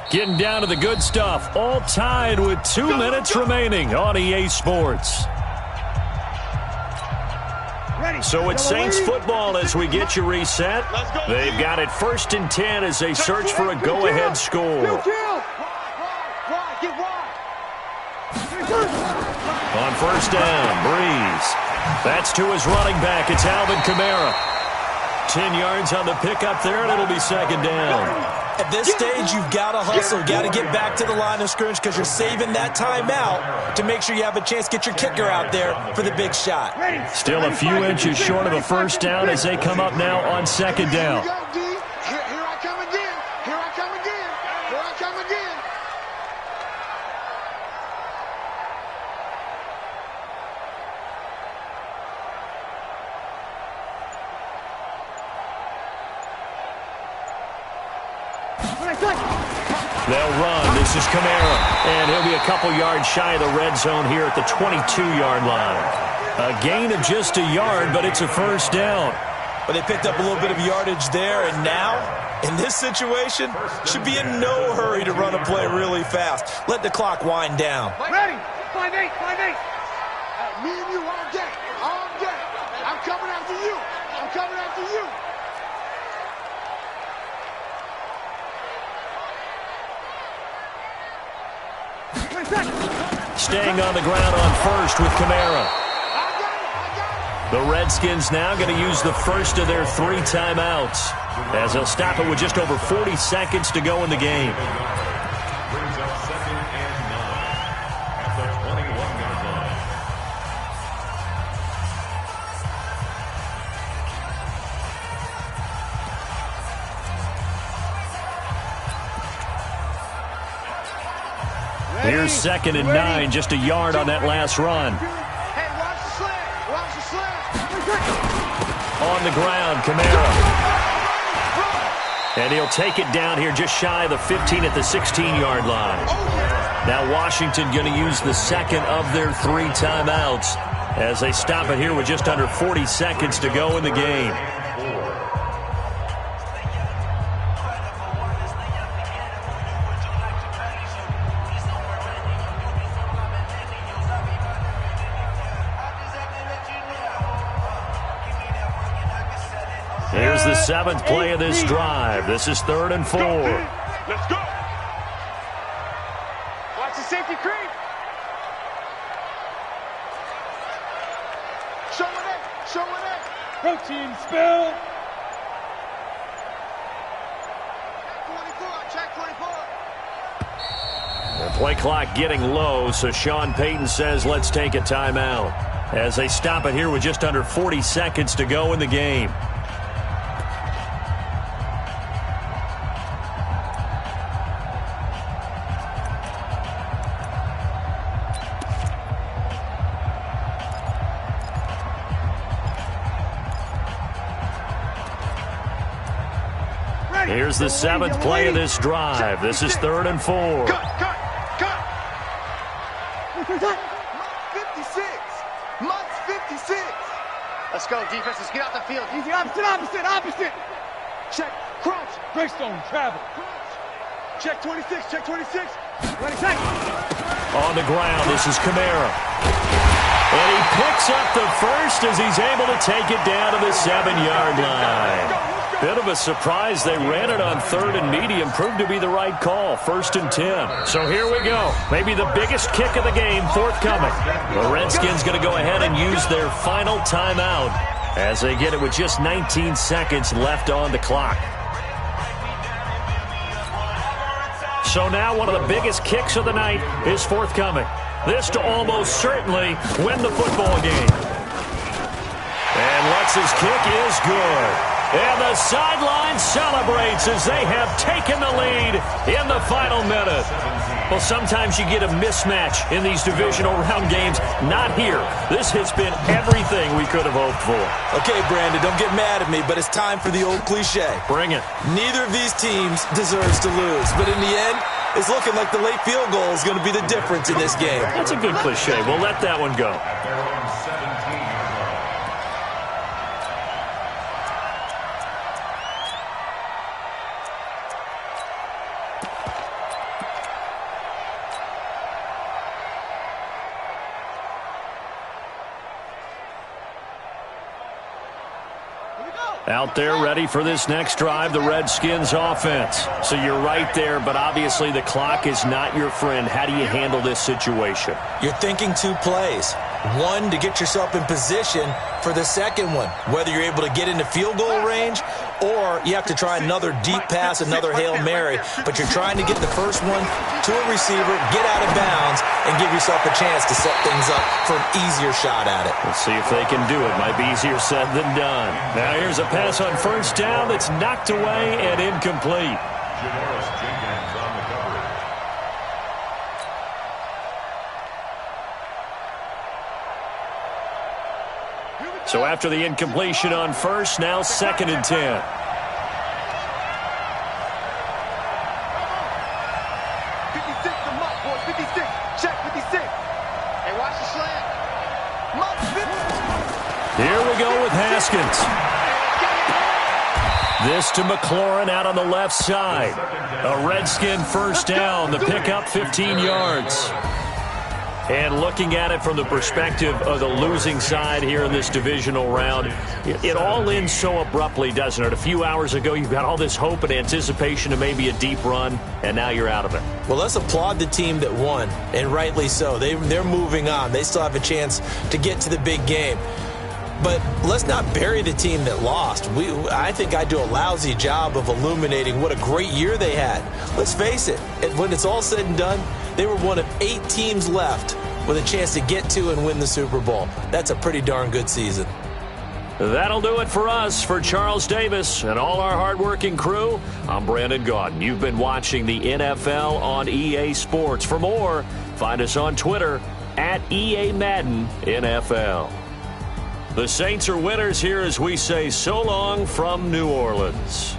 Speaker 2: Getting down to the good stuff. All tied with 2 minutes remaining on EA Sports. So it's Saints football as we get you reset. They've got it 1st and 10 as they search for a go-ahead score. On 1st down, Breeze. That's to his running back. It's Alvin Kamara. 10 yards on the pickup there, and it'll be 2nd down.
Speaker 5: At this stage, you've got to hustle, got to get back to the line of scrimmage because you're saving that timeout to make sure you have a chance to get your kicker out there for the big shot.
Speaker 2: Still a few inches short of a 1st down as they come up now on 2nd down.
Speaker 4: Here I come again. Here I come again. Here I come again.
Speaker 2: They'll run. This is Kamara. And he'll be a couple yards shy of the red zone here at the 22-yard line. A gain of just a yard, but it's a 1st down.
Speaker 5: But they picked up a little bit of yardage there, and now, in this situation, should be in no hurry to run a play really fast. Let the clock wind down.
Speaker 4: Ready? 5-8, 5-8. Me and you all day. All day. I'm coming after you. I'm coming after you.
Speaker 2: Staying on the ground on 1st with Kamara. The Redskins now going to use the 1st of their 3 timeouts as they'll stop it with just over 40 seconds to go in the game.
Speaker 3: Brings up 2nd and 9 at the 21-yard line.
Speaker 2: Here's 2nd and 9, just a yard on that last run.
Speaker 4: Hey, watch the slant. Watch the slant.
Speaker 2: On the ground, Kamara. And he'll take it down here just shy of the 15 at the 16-yard line. Now Washington going to use the 2nd of their 3 timeouts as they stop it here with just under 40 seconds to go in the game. Here's the 7th play of this drive. This is 3rd and 4.
Speaker 4: Let's go. Watch the safety creep. Show it in. Show it in. Protein spill. Check 24.
Speaker 2: The play clock getting low, so Sean Payton says let's take a timeout as they stop it here with just under 40 seconds to go in the game. Here's the 7th play of this drive. This is 3rd and 4.
Speaker 4: Cut. 56. Months 56. Let's go, defense. Let's get out the field. Easy, opposite. Check, crunch. Greystone, travel. Check 26, check 26. Ready, check.
Speaker 2: On the ground, this is Kamara. And he picks up the 1st as he's able to take it down to the 7-yard line. Bit of a surprise. They ran it on 3rd and medium. Proved to be the right call. 1st and 10. So here we go. Maybe the biggest kick of the game forthcoming. The Redskins going to go ahead and use their final timeout as they get it with just 19 seconds left on the clock. So now one of the biggest kicks of the night is forthcoming. This to almost certainly win the football game. And Lutz's kick is good. And the sideline celebrates as they have taken the lead in the final minute. Well, sometimes you get a mismatch in these divisional round games. Not here. This has been everything we could have hoped for.
Speaker 5: Okay, Brandon, don't get mad at me, but it's time for the old cliche.
Speaker 2: Bring it.
Speaker 5: Neither of these teams deserves to lose, but in the end, it's looking like the late field goal is going to be the difference in this game.
Speaker 2: That's a good cliche. We'll let that one go. Out there ready for this next drive, the Redskins offense. So you're right there, but obviously the clock is not your friend. How do you handle this situation?
Speaker 5: You're thinking 2 plays. One, to get yourself in position for the second one, whether you're able to get into field goal range or you have to try another deep pass, another Hail Mary, but you're trying to get the first one to a receiver, get out of bounds, and give yourself a chance to set things up for an easier shot at it.
Speaker 2: Let's see if they can do it. Might be easier said than done. Now here's a pass on 1st down that's knocked away and incomplete. So after the incompletion on 1st, now 2nd and 10.
Speaker 4: 56 to Mutt, boys. 56. Check 56. Hey, watch the slant. Mutt, 50.
Speaker 2: Here we go with Haskins. This to McLaurin out on the left side. A Redskin 1st down. The pickup 15 yards. And looking at it from the perspective of the losing side here in this divisional round, it all ends so abruptly, doesn't it? A few hours ago, you've got all this hope and anticipation of maybe a deep run, and now you're out of it.
Speaker 5: Well, let's applaud the team that won, and rightly so. They're moving on. They still have a chance to get to the big game. But let's not bury the team that lost. I think I do a lousy job of illuminating what a great year they had. Let's face it, when it's all said and done, they were one of 8 teams left with a chance to get to and win the Super Bowl. That's a pretty darn good season.
Speaker 2: That'll do it for us. For Charles Davis and all our hardworking crew, I'm Brandon Gaudin. You've been watching the NFL on EA Sports. For more, find us on Twitter at EA Madden NFL. The Saints are winners here as we say so long from New Orleans.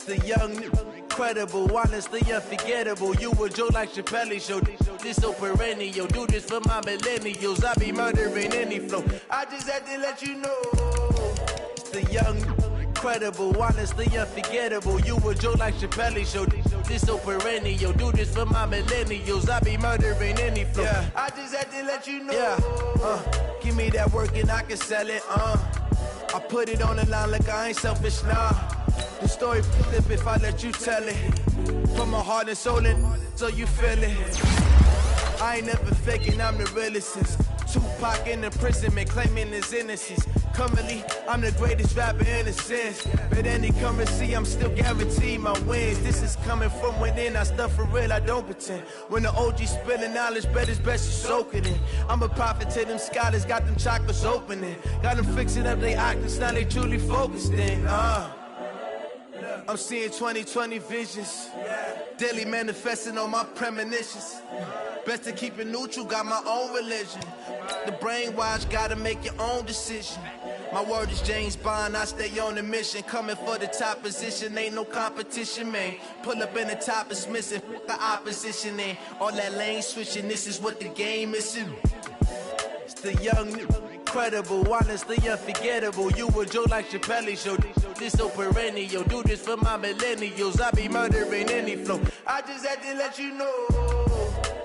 Speaker 1: The young, incredible, honestly unforgettable. You a Joe like Chappelle show. This so perennial. Do this for my millennials. I be murdering any flow. I just had to let you know. The young, incredible, honestly unforgettable. You a Joe like Chappelle show. This so perennial. Do this for my millennials. I be murdering any flow. Yeah. I just had to let you know. Yeah. Give me that work and I can sell it. I put it on the line like I ain't selfish, nah. The story flip if I let you tell it. From my heart and soul, and so you feel it. I ain't never faking, I'm the realest since Tupac in the prison, man, claiming his innocence. Currently, I'm the greatest rapper in a sense. But any currency, I'm still guaranteed my wins. This is coming from within, I stuff for real, I don't pretend. When the OG spilling knowledge, bet it's best you soak it in. I'm a prophet to them scholars, got them chakras opening. Got them fixing up they octaves, now they truly focused in. I'm seeing 2020 visions. Daily manifesting on my premonitions. Best to keep it neutral, got my own religion. The brainwash, gotta make your own decision. My word is James Bond, I stay on the mission. Coming for the top position, ain't no competition, man. Pull up in the top is missing, the opposition in. All that lane switching, this is what the game is in. It's the young, incredible, honestly unforgettable. You a Joe like Chappelle show. This so perennial, do this for my millennials. I be murdering any flow. I just had to let you know.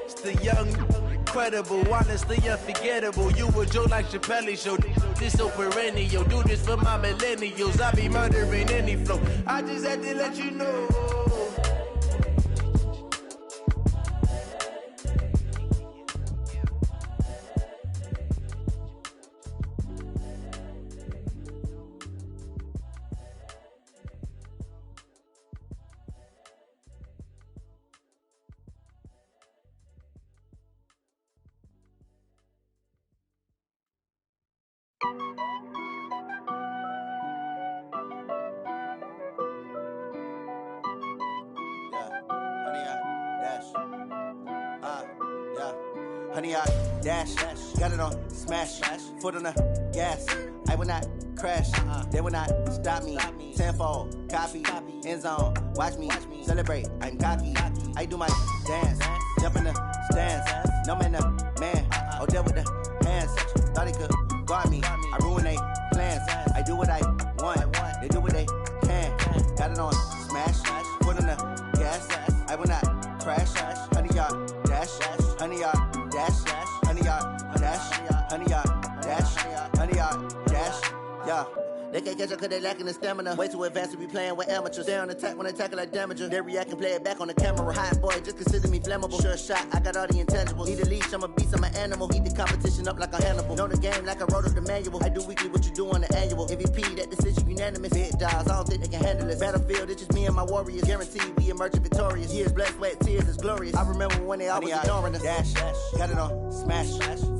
Speaker 1: It's the young, incredible, honestly unforgettable. You a Joe like Chappelle show. This so perennial, do this for my millennials. I be murdering any flow. I just had to let you know.
Speaker 6: Honey, I dash, got it on smash, foot on the gas. I will not crash, they will not stop me. Tenfold, copy, end zone, watch me celebrate. I'm cocky, I do my dance, jump in the stands. No man, the man, oh, deal with the hands. Thought he could guard me, I ruin they plans. I do what I want, they do what they can. Got it on smash, foot on the gas. I will not crash, honey, y'all dash, honey, y'all dash, honey, y'all dash, honey, y'all dash, honey, y'all dash, yeah. They can't catch up cause they lacking the stamina. Way too advanced to be playing with amateurs. Stay on attack when they tackle like damager. They react and play it back on the camera. Hot boy, just consider me flammable. Sure shot, I got all the intangibles. Need a leash, I'm a beast, I'm an animal. Heat the competition up like a Hannibal. Know the game like I wrote up the manual. I do weekly what you do on the annual. MVP, that decision unanimous. Big dogs, I don't think they can handle it. Battlefield, it's just me and my warriors. Guaranteed we emerging victorious. Years, blood, sweat, tears, is glorious. I remember when they always ignoring us. Dash, got it on smash,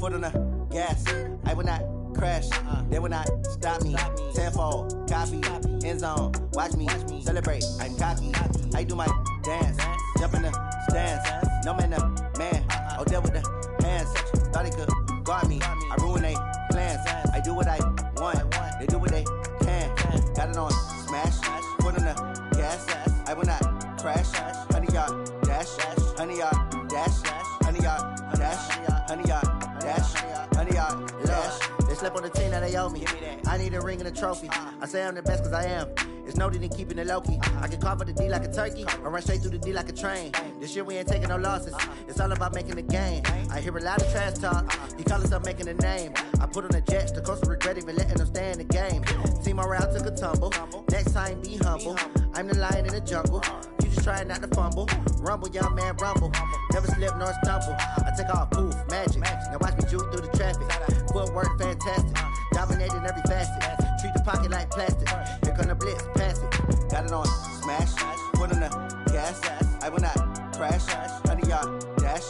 Speaker 6: foot on the gas. I will not crash, they will not stop me. Tenfold, copy, end zone, watch me celebrate. I'm cocky, I do my dance, jump in the stands. No man, the man, oh, deal with the hands. Thought he could guard me, I ruin they plans. I do what I want, they do what they can. Got it on smash, foot on the gas. I will not crash, honey, y'all dash, honey, y'all dash, honey, y'all dash, honey, y'all dash, honey, y'all dash. They slept on the team that they owe me. I need a ring and a trophy. I say I'm the best cause I am. It's no need in keeping it low-key. I can carve the D like a turkey or run straight through the D like a train. This year we ain't taking no losses. It's all about making the game. I hear a lot of trash talk. He call himself making a name. I put on the jets. The coach will regret even letting them stay in the game. Team around took a tumble. Next time be humble. I'm the lion in the jungle. You just trying not to fumble. Rumble, young man, rumble. Never slip nor stumble. I take off, poof, magic. Now watch me juke through the traffic. Footwork fantastic. Dominating every facet. Treat the pocket like plastic. Here come the blitz, pass it. Got it on smash, foot on the gas. I will not crash. Honey, y'all dash,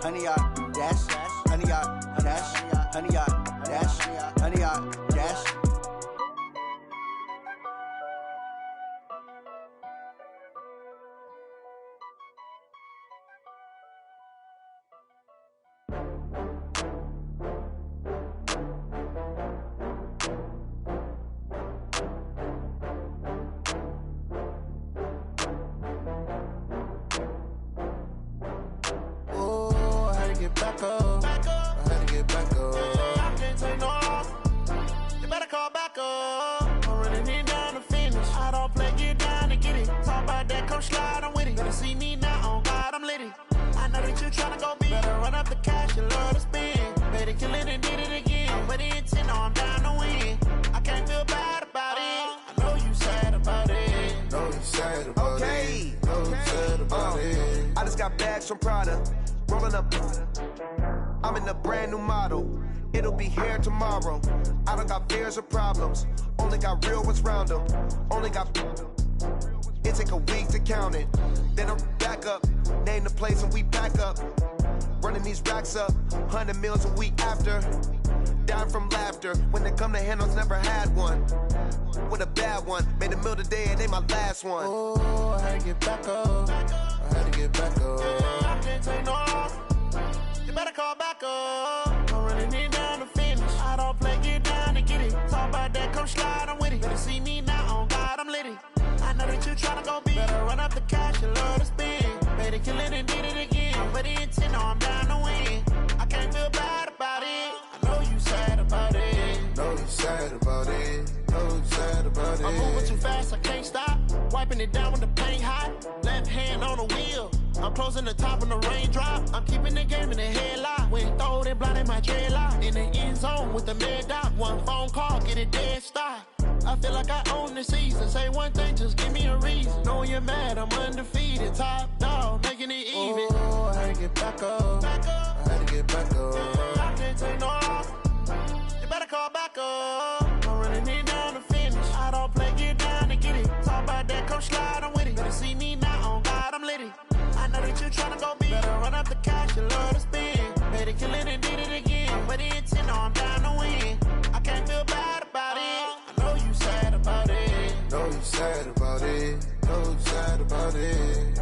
Speaker 6: honey, y'all dash, honey, y'all dash, honey, y'all dash, honey, y'all dash. Back up. I had to get back up. I can't take no loss. You better call back up. I'm running it down to finish. I don't play, get down to get it. Talk about that, come slide, I'm with it. Better see me now, on God, I'm lit it. I know that you tryna go big. Better run up the cash, you love to spend. Better kill it and did it again. I'm with the intent, no, I'm down to win. I can't feel bad about it. I know you sad about it. Know you sad about it. Know you sad about it.
Speaker 1: got bags from Prada, rolling up. I'm in a brand new model. It'll be here tomorrow. I don't got fears or problems. Only got real ones round them. Only got. It take a week to count it. Then I'm back up. Name the place and we pack up. Running these racks up. 100 meals a week after. Down from laughter. When they come to handles, never had one. With a bad one. Made a meal today and they my last one.
Speaker 6: Oh, I had to get back up. I had to get back up. I can't take no off. You better call back up. I'm running it down to finish. I don't play, get down and get it. Talk about that, come slide, I'm with it. Better see me now, on God, I'm litty. I know that you tryna go big. Better run up the cash, you love to spend. Better kill it and did it again. But the intent, no, I'm down to win. I can't feel bad about it. I know you sad about it.
Speaker 7: Know you sad about it. Know you sad about it.
Speaker 6: I'm moving too fast, I can't stop. Wiping it down when the paint hot. Left hand on the wheel. I'm closing the top when the raindrop. I'm keeping the game in the headlock. When throw it blind in my dreadlock. In the end zone with the mad dot. One phone call, get it dead stop. I feel like I own the season. Say one thing, just give me a reason. Knowing you're mad, I'm undefeated. Top dog, making it even.
Speaker 7: Oh, I had to get back up. I had to get back up.
Speaker 6: I can't take no off. You better call back up. I'm running it down to finish. I don't play, get down to get it. Talk about that, come slide, I'm with it. Better see me now, on God, I'm litty. I know that you tryna go big. Better run up the cash, you love to spend. Better kill it and did it again. But the intent, no, I'm down to win. I can't feel bad about it. I know you sad about it.
Speaker 7: Know you sad about it. Know you sad about it.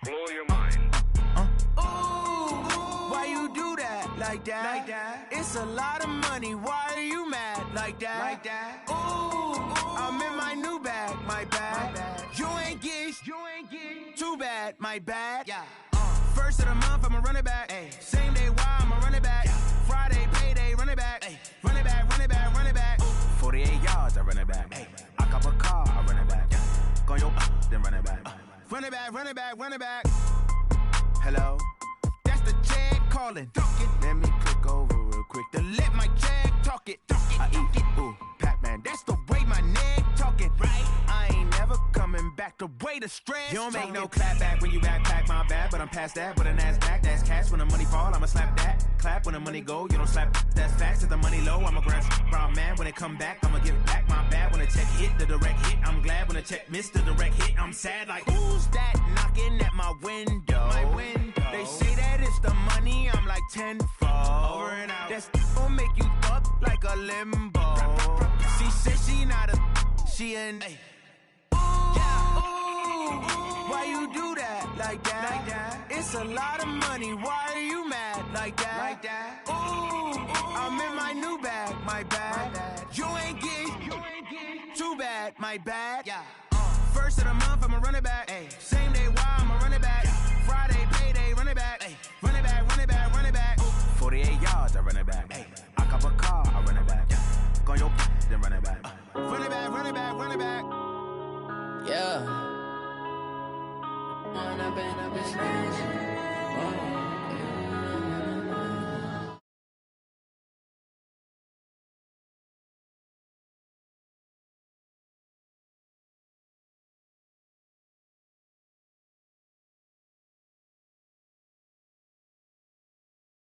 Speaker 3: Blow your mind.
Speaker 1: Why you do that? Like that? It's a lot of money. Why are you mad? Like that? Ooh, I'm in my new bag. My bad. You ain't get too bad. My bad. Yeah. First of the month, I'ma run it back. Ay. Same day, why I'ma run it back. Yeah. Friday, payday, run it back. Ay. Run it back, run it back, run it back. 48 yards, I run it back. Ay. I cop a car, I run it back. Yeah. Go yo, then run it back. Run it back, run it back, run it back. Hello? That's the jag calling. Let me click over real quick to let my jag talk it. I eat it, ooh, Pac-Man. That's the way my neck talking. Right? I ain't never coming back. The way the stress. You don't make no clap back when you backpack, my bad. But I'm past that. But a NASDAQ, that's cash. When the money fall, I'ma slap that. Clap when the money go, you don't slap. That's facts. If the money low, I'ma grab brown man. When it come back, I'ma give it back. My bad when the check hit, the direct hit. I'm glad when the check missed the direct hit. I'm sad like, who's that knocking at my window? My window. They say that it's the money, I'm like tenfold. Over and out. That's gon' make you up like a limbo. She said she not a, she an. Ooh, why you do that? Like that? It's a lot of money, why are you mad? Like that? Ooh, I'm in my new bag. My bad. You ain't get too bad. My bad. Yeah. First of the month, I'ma run it back. Ay. Same day, why